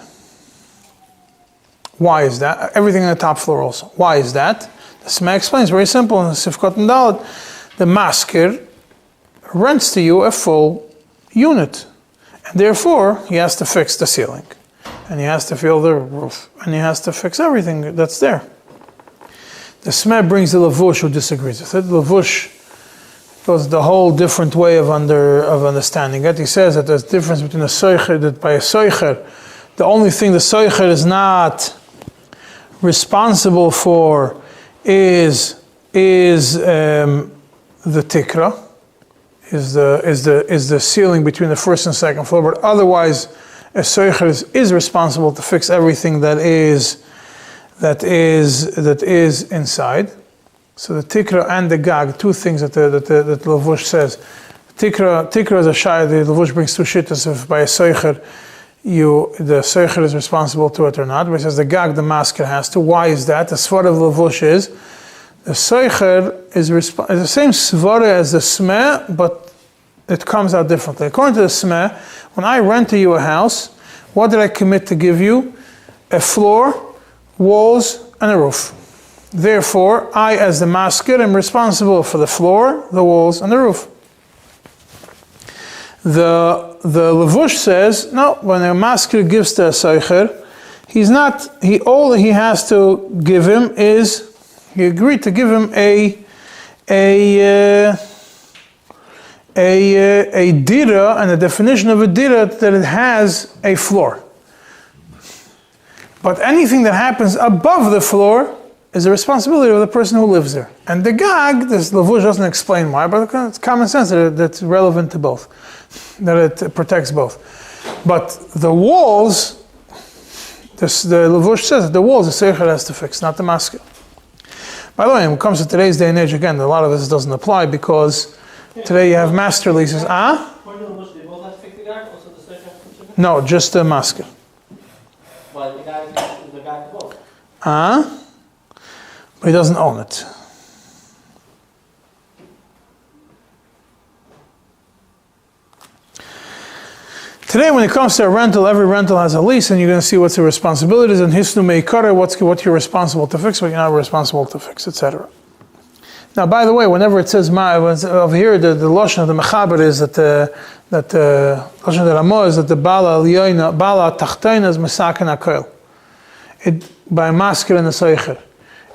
Why is that? Everything on the top floor also. Why is that? The Sma explains, very simple, in Sifkot and Dalet, the Maskir rents to you a full unit. And therefore, he has to fix the ceiling. And he has to fill the roof. And he has to fix everything that's there. The Sma brings the Lavush who disagrees with it. Lavush goes the whole different way of understanding it. He says that there's a difference between a soicher, that by a soicher, the only thing the soicher is not responsible for is the tikra, is the ceiling between the first and second floor, but otherwise a soicher is responsible to fix everything that is inside. So the tikra and the gag, two things that the Lavush says. Tikra is a shayah. The Lavush brings two shittas. If by a soicher, the soicher is responsible to it or not. But he says the gag, the masker has to. Why is that? The svara of the Lavush is the soicher is the same svara as the smeh, but it comes out differently. According to the smeh, when I rent to you a house, what did I commit to give you? A floor, walls, and a roof. Therefore, I, as the masker, am responsible for the floor, the walls, and the roof. The Lavush says, no, when a masker gives to a soicher, all he has to give him is, he agreed to give him a dira, and the definition of a dira that it has a floor. But anything that happens above the floor is the responsibility of the person who lives there. And the gag, this Lavush doesn't explain why, but it's common sense that it's relevant to both, that it protects both. But the walls, the Lavush says that the walls the soicher has to fix, not the masker. By the way, when it comes to today's day and age, again, a lot of this doesn't apply because today you have master leases. No, just the masker. Well, the guy both. But he doesn't own it. Today, when it comes to a rental, every rental has a lease, and you're going to see what's the responsibilities, and hisnu meikara, what you're responsible to fix, what you're not responsible to fix, etc. Now, by the way, whenever it says over here, the lashon of the mechaber is that the lashon of the Ramah is that the bala tachtoina is mesaken hakoil. By masker and the soicher.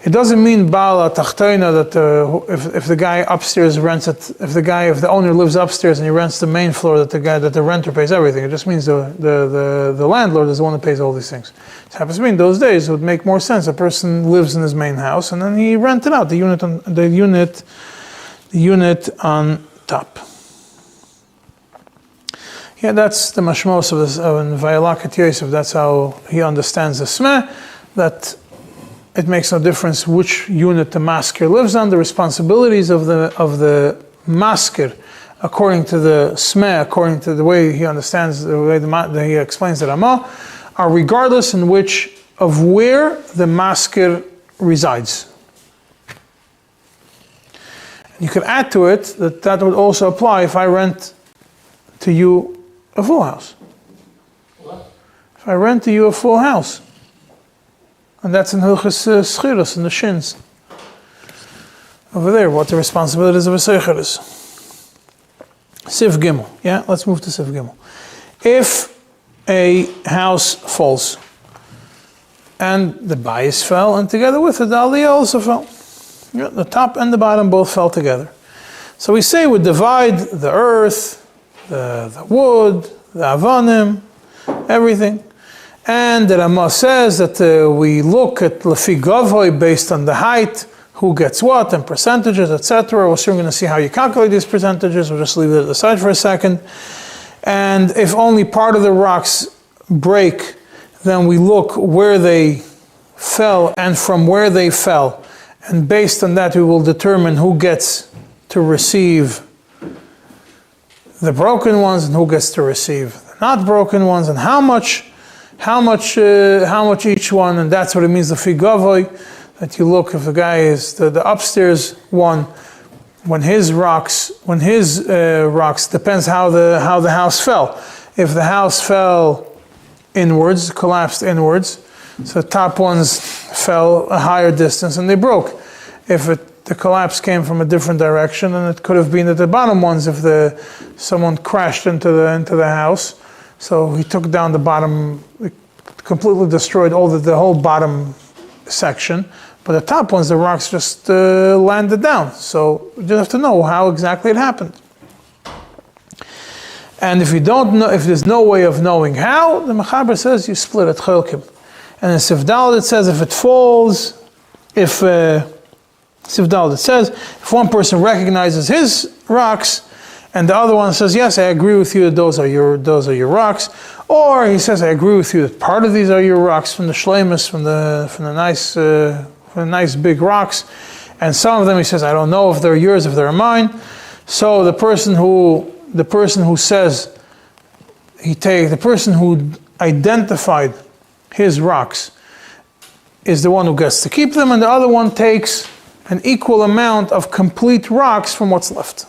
It doesn't mean bala tachtoina that if the guy upstairs rents it, if the owner lives upstairs and he rents the main floor, that the renter pays everything. It just means the landlord is the one that pays all these things. It happens to be in those days it would make more sense. A person lives in his main house and then he rented out the unit on top. Yeah, that's the mashmos of this in Vayalakat Yosef. That's how he understands the smeh, that it makes no difference which unit the masker lives on. The responsibilities of the masker, according to the smeh, according to the way he understands, the way that he explains the Ramah, are regardless of where the masker resides. And you could add to it that would also apply if I rent to you a full house. What? If I rent to you a full house. And that's in Hilchos Schiros, in the shins. Over there, what the responsibilities of a soicher is. Sif Gimel. Yeah, let's move to Sif Gimel. If a house falls, and the bayis fell, and together with it, the aliyah also fell. Yeah, the top and the bottom both fell together. So we say we divide the earth, the wood, the avanim, everything. And the Ramah says that we look at lefi gavoy based on the height, who gets what, and percentages, etc. We're soon going to see how you calculate these percentages. We'll just leave it aside for a second. And if only part of the rocks break, then we look where they fell and from where they fell. And based on that, we will determine who gets to receive the broken ones and who gets to receive the not broken ones, and how much each one, and that's what it means, the figavoy, that you look if the guy is the upstairs one, when his rocks depends how the house fell. If the house fell inwards, collapsed inwards, so the top ones fell a higher distance and they broke. If the collapse came from a different direction, and it could have been that the bottom ones, if someone crashed into the house, so he took down the bottom, completely destroyed the whole bottom section, But the top ones, the rocks just landed down. So you just have to know how exactly it happened. And if you don't know, if there's no way of knowing how, the Mechaber says you split it cholkim. And in Sif Daled it says if it falls, if Sif Daled it says if one person recognizes his rocks, and the other one says yes, I agree with you that those are your rocks, or he says I agree with you that part of these are your rocks from the shleimus, from the nice big rocks, and some of them he says I don't know if they're yours, if they're mine. So the person who says the person who identified his rocks is the one who gets to keep them, and the other one takes an equal amount of complete rocks from what's left,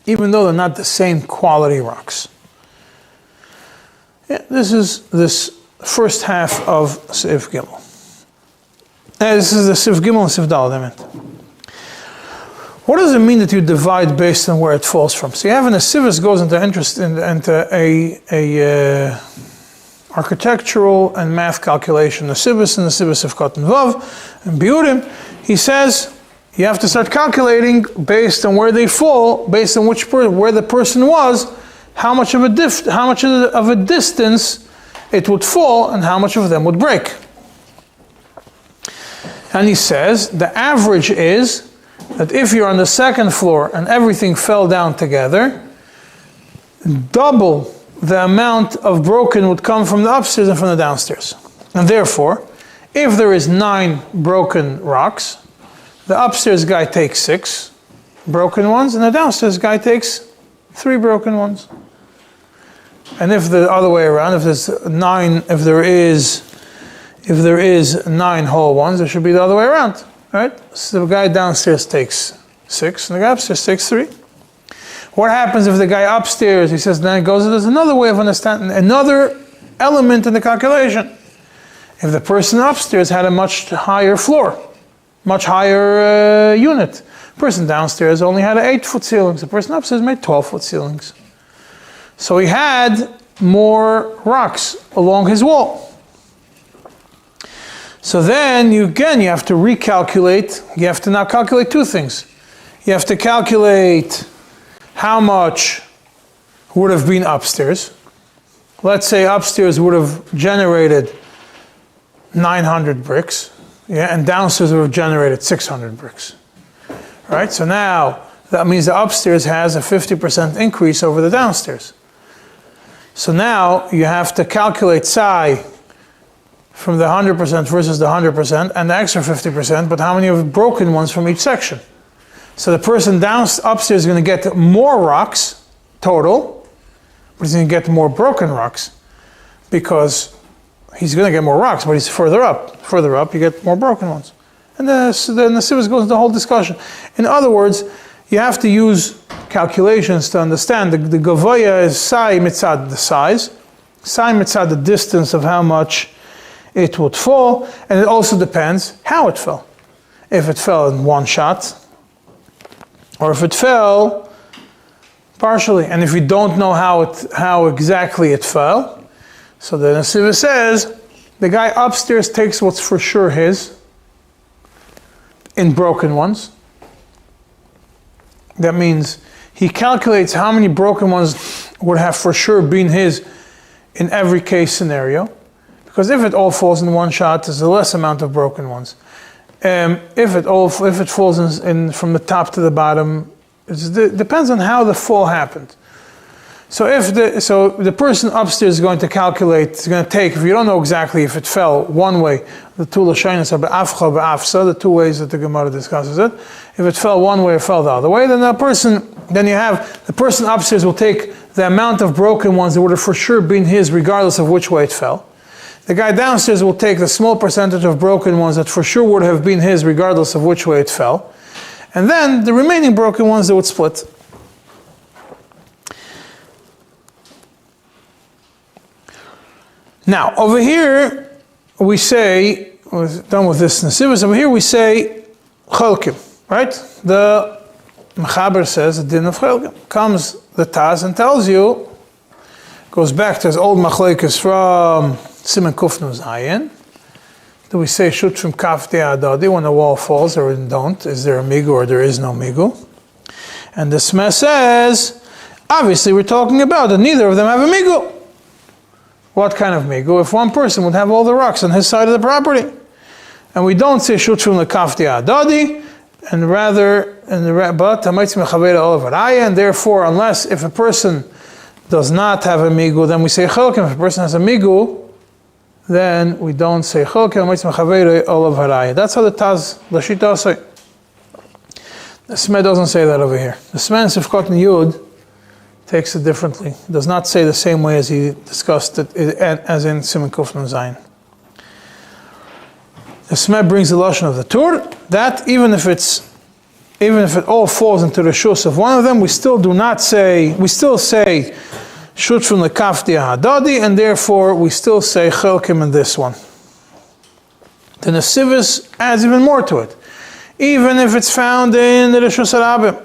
even though they're not the same quality rocks. Yeah, this is this first half of Sif Gimel. This is the Sif Gimel and Sif Daled I meant. What does it mean that you divide based on where it falls from? So you have an Asivis goes into a architectural and math calculation. The Asivis and the Asivis of Cotton Vav and Biurim. He says you have to start calculating based on where they fall, based on where the person was, how much of a distance it would fall, and how much of them would break. And he says the average is that if you're on the second floor and everything fell down together, double the amount of broken would come from the upstairs and from the downstairs. And therefore, if there is 9 broken rocks, the upstairs guy takes 6 broken ones, and the downstairs guy takes 3 broken ones. And if the other way around, if there is 9 whole ones, there should be the other way around. Right? So the guy downstairs takes 6, and the guy upstairs takes 3. What happens if the guy upstairs, he says, then it goes, there's another way of understanding, another element in the calculation. If the person upstairs had a much higher floor, much higher unit, the person downstairs only had 8-foot ceilings, the person upstairs made 12-foot ceilings. So he had more rocks along his wall. So then you have to recalculate. You have to now calculate 2 things. You have to calculate how much would have been upstairs. Let's say upstairs would have generated 900 bricks, and downstairs would have generated 600 bricks. Right? So now that means the upstairs has a 50% increase over the downstairs. So now you have to calculate psi from the 100% versus the 100% and the extra 50%, but how many of broken ones from each section? So the person upstairs is going to get more rocks total, but he's going to get more broken rocks because he's going to get more rocks, but he's further up. Further up, you get more broken ones. And then the Sivis goes into the whole discussion. In other words, you have to use calculations to understand the Gavoya is Sai Mitzad, the size, Sai Mitzad, the distance of how much it would fall, and it also depends how it fell. If it fell in one shot, or if it fell partially, and if you don't know how exactly it fell, so the Nesiva says the guy upstairs takes what's for sure his in broken ones. That means he calculates how many broken ones would have for sure been his in every case scenario. Because if it all falls in one shot, there's a less amount of broken ones. If it falls in from the top to the bottom, it depends on how the fall happened. So the person upstairs is going to calculate. It's going to take, if you don't know exactly if it fell one way, the two lashonos are be'afcha be'afsa, the 2 ways that the Gemara discusses it. If it fell one way or fell the other way, then the person upstairs will take the amount of broken ones that would have for sure been his, regardless of which way it fell. The guy downstairs will take the small percentage of broken ones that for sure would have been his regardless of which way it fell. And then the remaining broken ones, they would split. Now, over here, we say, we're done with this Nesivas, over here we say Cholkim, right? The Mechaber says, the din of Cholkim. Comes the Taz and tells you, goes back to his old Machlekes from Siman Kufnu Zayin, Do we say shutfim kafti adadi when the wall falls, or don't? Is there a migu or there is no migu? And the Smeh says, obviously we're talking about that neither of them have a migu. What kind of migu? If one person would have all the rocks on his side of the property. And we don't say shutfim lekafti adadi, and rather, but and therefore, unless if a person does not have a migu, then we say chelkim. If a person has a migu, then we don't say chelkim olav haraya. That's how the Taz Lashita say. The Smed doesn't say that over here. The Smed in Sifkot Yud takes it differently. It does not say the same way as he discussed it as in Siman Kuf Nun Zayin. The Smed brings the lashon of the Tur that even if it all falls into the shus of one of them, we still say shut from the kafti hadadi, and therefore we still say chelkim in this one. The Nesivis adds even more to it. Even if it's found in the Rishus Harabim,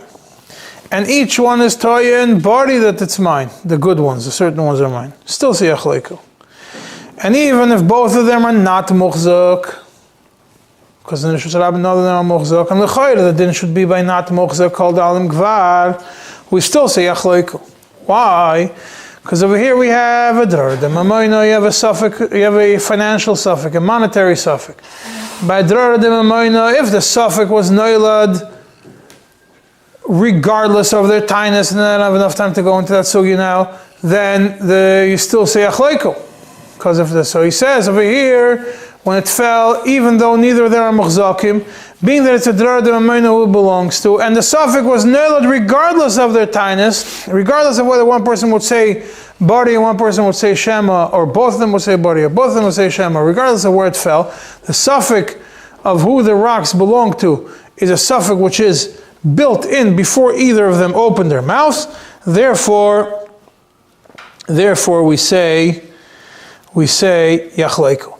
and each one is toya and body that it's mine, the good ones, the certain ones are mine, still say achleiku. And even if both of them are not muchzak, because in the Rishus Harabim none of them are muchzak, and l'chayr the din should be by not muchzak called alim gvar, we still say achleiku. Why? Because over here we have a dror, the mamoino, you have a suffix, you have a financial suffix, a monetary suffix. By dror the mamoino, if the suffix was noilad, regardless of their tinus, and I don't have enough time to go into that sugi now, then you still say achleiku. Because of this, so he says over here, when it fell, even though neither of them are muchzakim, being that it's a dror the mamoino who it belongs to, and the suffix was noilad regardless of their tinus, regardless of whether one person would say bari and one person would say shema, or both of them would say bari, or both of them would say shema, regardless of where it fell, the suffix of who the rocks belong to is a suffix which is built in before either of them opened their mouths. Therefore we say yachleiku.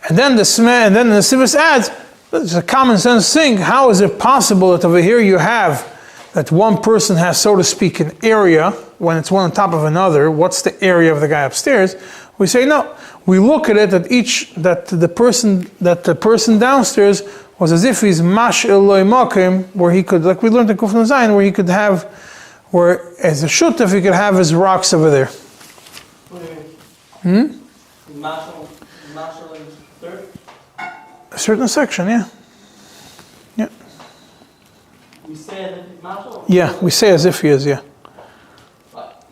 And then the Nesivis adds, it's a common sense thing. How is it possible that over here you have that one person has, so to speak, an area when it's one on top of another? What's the area of the guy upstairs? We say no. We look at it that the person downstairs was as if he's mash eloi makim, where he could, like we learned in Kuf Nun Zayin, where he could have, where as a shutaf he could have his rocks over there. What do you mean? Mashal in third? A certain section, yeah. Yeah. We say that Mashal? Yeah, we say as if he is, yeah.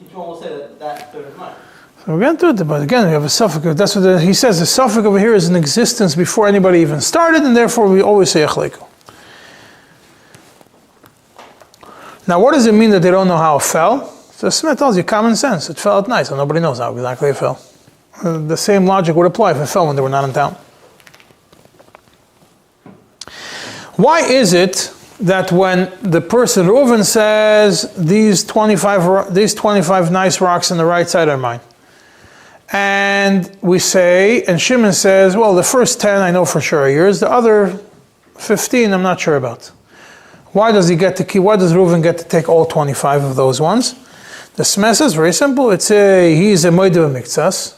Each one will say that third is mine. So we're going to do it, but again, we have a suffix. That's what he says. The suffix over here is in existence before anybody even started, and therefore we always say achleiku. Now, what does it mean that they don't know how it fell? So Smith tells you common sense. It fell at night, so nobody knows how exactly it fell. The same logic would apply if it fell when they were not in town. Why is it that when the person Reuven says these 25 nice rocks on the right side are mine, and we say, and Shimon says, well, the first 10 I know for sure are yours, the other 15 I'm not sure about. Why does Reuven get to take all 25 of those ones? The Smeh is very simple. He's a moedah b'miktsas.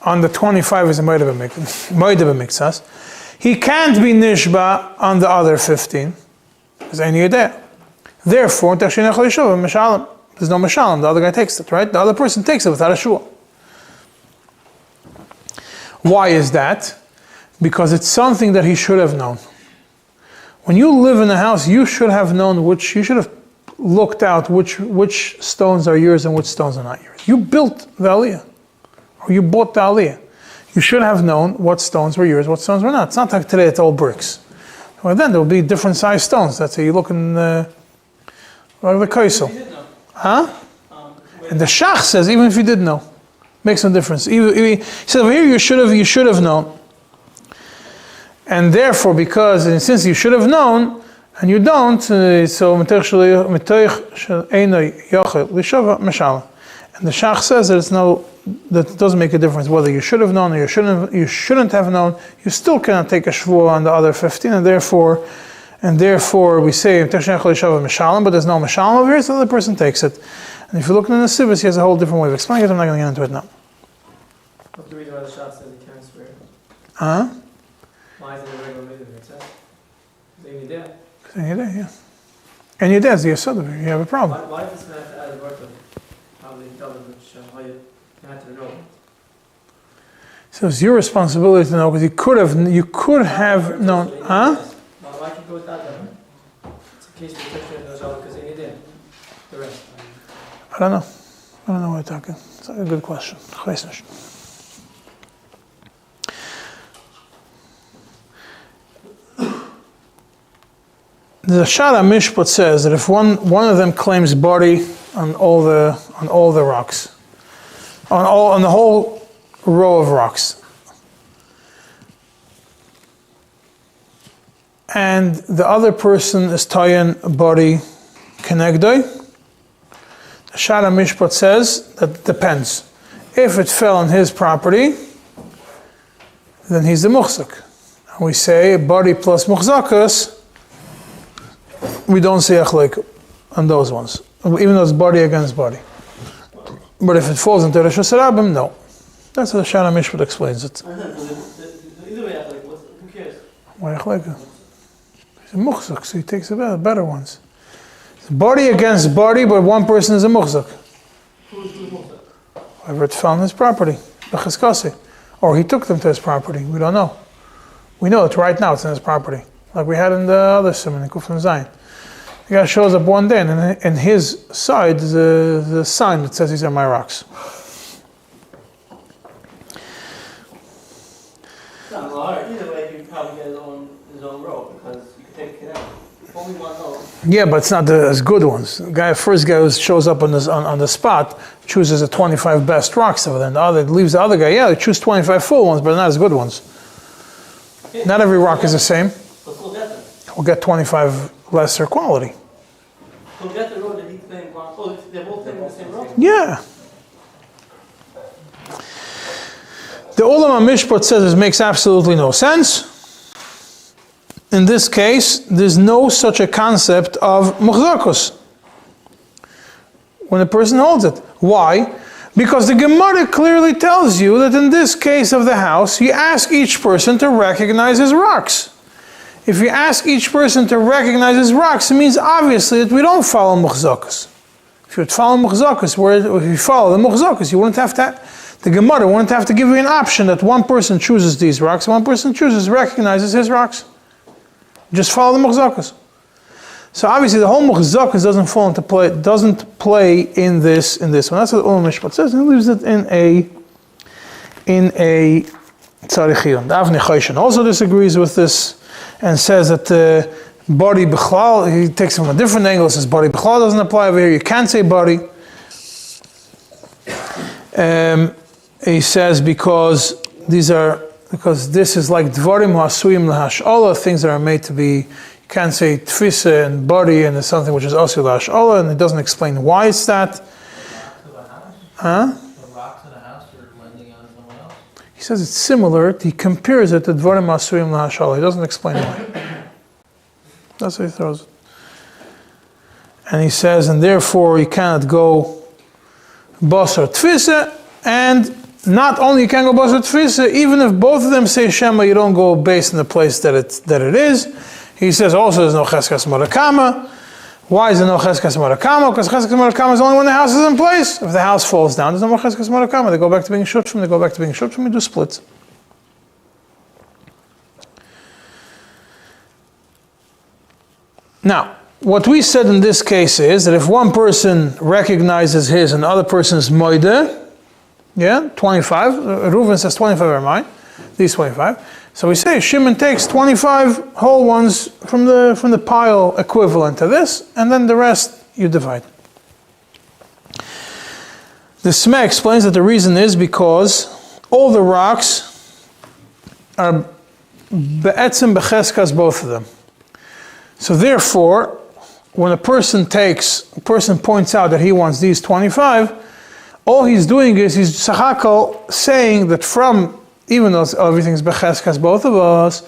On the 25 is a moedah b'miktsas. He can't be nishba on the other 15. There's any idea. Therefore, there's no mashalim. The other guy takes it, right? The other person takes it without a shul. Why is that? Because it's something that he should have known. When you live in a house, you should have known you should have looked out which stones are yours and which stones are not yours. You built the aliyah, or you bought the aliyah. You should have known what stones were yours, what stones were not. It's not like today, it's all bricks. Well, then there will be different size stones. That's how you look in the kaisel. Huh? And the Shach says, even if you did know, makes no difference. He said over here, you should have known. And therefore, since you should have known, and you don't, so and the Shach says that that doesn't make a difference whether you should have known or you shouldn't have known. You still cannot take a shvuah on the other 15, and therefore we say but there's no mashalim over here, so the other person takes it. And if you look in the Sivas, he has a whole different way of explaining it. I'm not going to get into it now. What's the reason why the Shach says he can't swear? Huh? Why is it a regular mitzvah? It says. Then you're there. And you're there, yeah. And you're there, so you're sort of, you have a problem. Why does man have to add a word to probably tell them which how you had to know? So it's your responsibility to know, because you could have known, huh? Why can't you go without that? It's a case where the Christian knows all because then you're there. The rest. I don't know what you're talking. It's a good question. The Shara Mishpat says that if one of them claims body on all the rocks, on the whole row of rocks, and the other person is tayin body kenegdoi, the Shara Mishpat says that it depends. If it fell on his property, then he's the muhzak. And we say body plus muhzakas. We don't say achleik on those ones, even though it's body against body. But if it falls into Rosh Hashanah, no. That's how the Shana Mishpat explains it. Either way, who cares? Why achleik? He's a muhzak, so he takes the better ones. It's body against body, but one person is a muhzak. Who's muhzak? Whoever it fell on his property, the cheskasi. Or he took them to his property, we don't know. We know it right now, it's in his property. Like we had in the other Siman, in Kufan Zayin. The guy shows up one day, and in his side is the sign that says these are my rocks. Either way, he probably get his own row because you can take it out. Only one row. Yeah, but it's not as good ones. The first guy who shows up on the spot chooses the 25 best rocks over there, and leaves the other guy. Yeah, they choose 25 full ones, but not as good ones. Yeah. Not every rock is the same. But we'll get them. We'll get 25 lesser quality. We'll get the row that he claimed. Oh, they're both claiming the same row? Yeah. The Ulama Mishpat says this makes absolutely no sense. In this case, there's no such a concept of muhzakus when a person holds it. Why? Because the Gemara clearly tells you that in this case of the house, you ask each person to recognize his rocks. If you ask each person to recognize his rocks, it means obviously that we don't follow muhzakus. If you would follow muhzakus, if you follow the muhzakus, you wouldn't have to. The Gemara wouldn't have to give you an option that one person chooses these rocks, and one person recognizes his rocks. Just follow the muhzakas. So obviously the whole muhzakas doesn't play in this one. That's what the Ulama Mishpat says, and he leaves it in a tzarichiyun. The Avnei Choshen also disagrees with this and says that body bichlal, he takes it from a different angle, says body bichlal doesn't apply over here, you can't say body. He says because this is like dvarim hasuyim lahash'ala, things that are made to be, you can't say tfisa and body, and it's something which is also lahash'ala, and it doesn't explain why it's that. Huh? The rocks in the house are lending on someone else? He says it's similar, he compares it to dvarim hasuyim lahash'ala, he doesn't explain why. That's what he throws it. And he says, and therefore you cannot go basar tfisa, and not only you can't go basar tfisa, even if both of them say Shema, you don't go based in the place that it is. He says also there's no cheskas marakama. Why is there no cheskas marakama? Because cheskas marakama is only when the house is in place. If the house falls down, there's no more cheskas marakama. They go back to being shutfim, you do splits. Now, what we said in this case is that if one person recognizes his and the other person's moide, 25, Reuven says 25 are mine, these 25. So we say Shimon takes 25 whole ones from the pile equivalent to this, and then the rest you divide. The Smeh explains that the reason is because all the rocks are be'etzim becheskas, both of them. So therefore, when a person points out that he wants these 25, all he's doing is he's sachakal saying that from, even though everything's becheskas, both of us,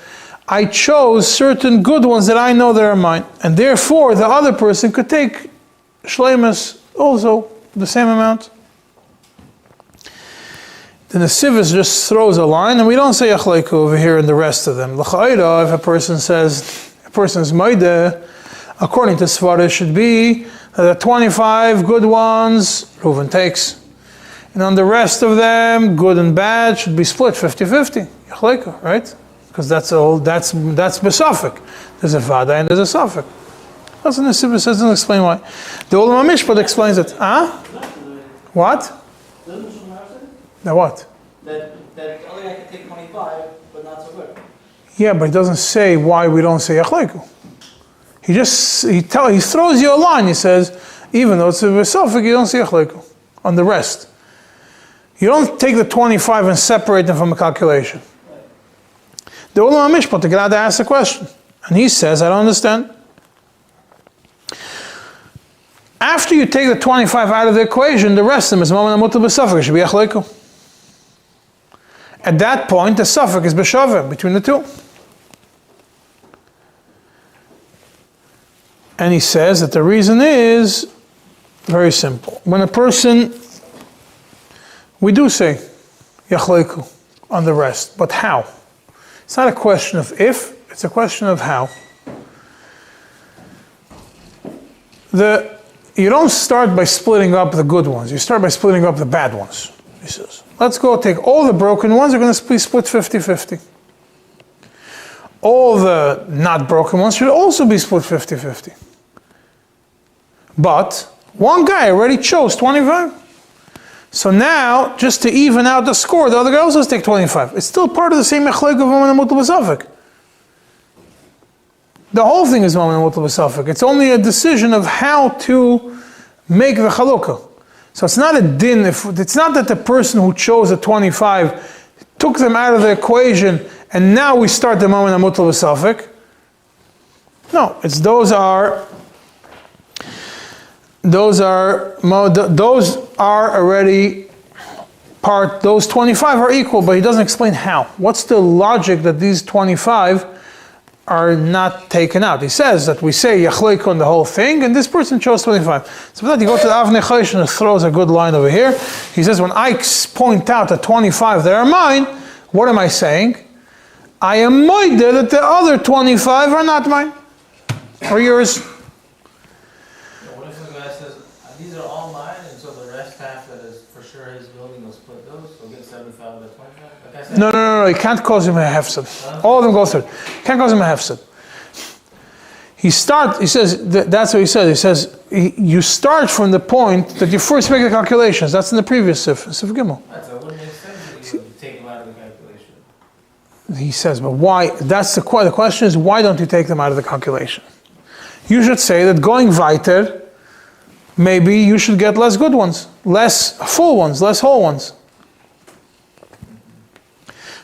I chose certain good ones that I know that are mine. And therefore, the other person could take shleimus also, the same amount. the Nesivus just throws a line, and we don't say Yachleiku over here in the rest of them. L'cha'ira, if a person says, a person's Maida, according to Svara, should be that the 25 good ones, Reuven takes. And on the rest of them, good and bad, should be split 50-50. Yachleiku, right? Because that's besafik. There's a vada and there's a safik. That's what the Nesivus says, doesn't explain why. The Olam HaMishpat explains it. Huh? What? Now what? That only I can take 25, but not so good. Yeah, but he doesn't say why we don't say Yachleiku. He throws you a line. He says, even though it's a besafik, you don't say Yachleiku on the rest. You don't take the 25 and separate them from a calculation. The Olam HaMishpat, the Grada asks a question. And he says, I don't understand. After you take the 25 out of the equation, the rest of them is Maman HaMutal B'Safek, it should be Yachleiku. At that point, the Safek is B'Shaveh, between the two. And he says that the reason is very simple. When a person, we do say Yachleiku on the rest, but how? It's not a question of if, it's a question of how. You don't start by splitting up the good ones, you start by splitting up the bad ones, he says. Let's go take all the broken ones, are going to be split 50-50. All the not broken ones should also be split 50-50. But one guy already chose 25. So now, just to even out the score, the other guy also has to take 25. It's still part of the same Echlek of Maman HaMutal B'Safek. The whole thing is Maman HaMutal B'Safek. It's only a decision of how to make the Chalukah. So it's not a din, it's not that the person who chose the 25 took them out of the equation and now we start the Maman HaMutal B'Safek. No, it's those are already part, those 25 are equal, but he doesn't explain how. What's the logic that these 25 are not taken out? He says that we say Yachleiku on the whole thing, and this person chose 25. So for that, you go to the Avnei Choshen and throws a good line over here. He says, when I point out the 25 that are mine, what am I saying? I am moideh that the other 25 are not mine, or yours. What if the guy says, these are all mine, and so the rest half that is for sure his building, will split those, so get 75 of the 25? Like I said, No, you can't cause him a hefsed. All of them go through. You can't cause him a hefsed. He says, that's what he says. He says, you start from the point that you first make the calculations. That's in the previous Sif Gimel. That wouldn't make sense if you take them out of the calculation. He says, but why? That's the question is, why don't you take them out of the calculation? You should say that going weiter, maybe you should get less good ones, less full ones, less whole ones.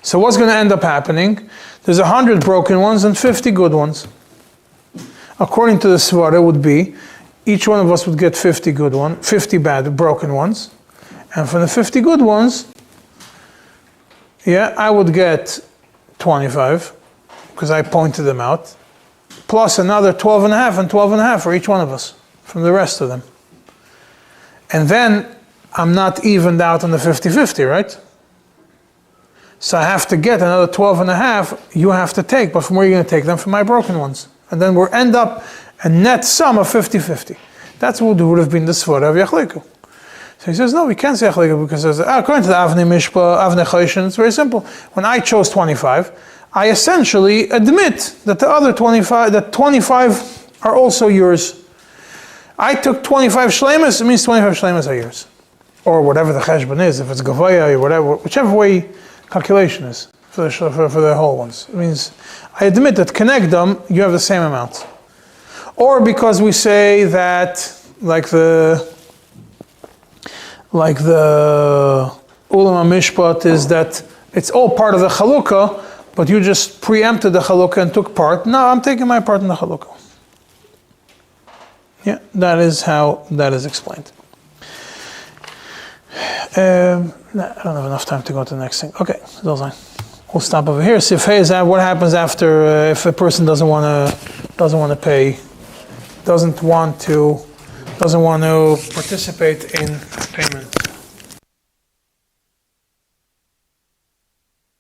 So what's going to end up happening? There's 100 broken ones and 50 good ones. According to the Svara, would be each one of us would get 50 good ones, 50 bad broken ones, and from the 50 good ones, I would get 25 because I pointed them out, plus another 12 and a half and 12 and a half for each one of us from the rest of them. And then I'm not evened out on the 50-50, right? So I have to get another 12 and a half you have to take, but from where are you going to take them? From my broken ones. And then we'll end up a net sum of 50-50. That's what would have been the Svara of Yachleiku. So he says, no, we can't say Yachleiku because according to the Avnei Choshen, it's very simple. When I chose 25, I essentially admit that the other 25, that 25 are also yours. I took 25 shleimas, it means 25 shleimas are yours. Or whatever the cheshbon is, if it's gavaya or whatever, whichever way calculation is for the whole ones. It means I admit that connect them, you have the same amount. Or because we say that, like the Ulam HaMishpat is that it's all part of the Chalukah, but you just preempted the Chalukah and took part. No, I'm taking my part in the Chalukah. Yeah, that is how that is explained. I don't have enough time to go to the next thing. Okay, we'll stop over here. So what happens after if a person doesn't want to pay, doesn't want to participate in payment?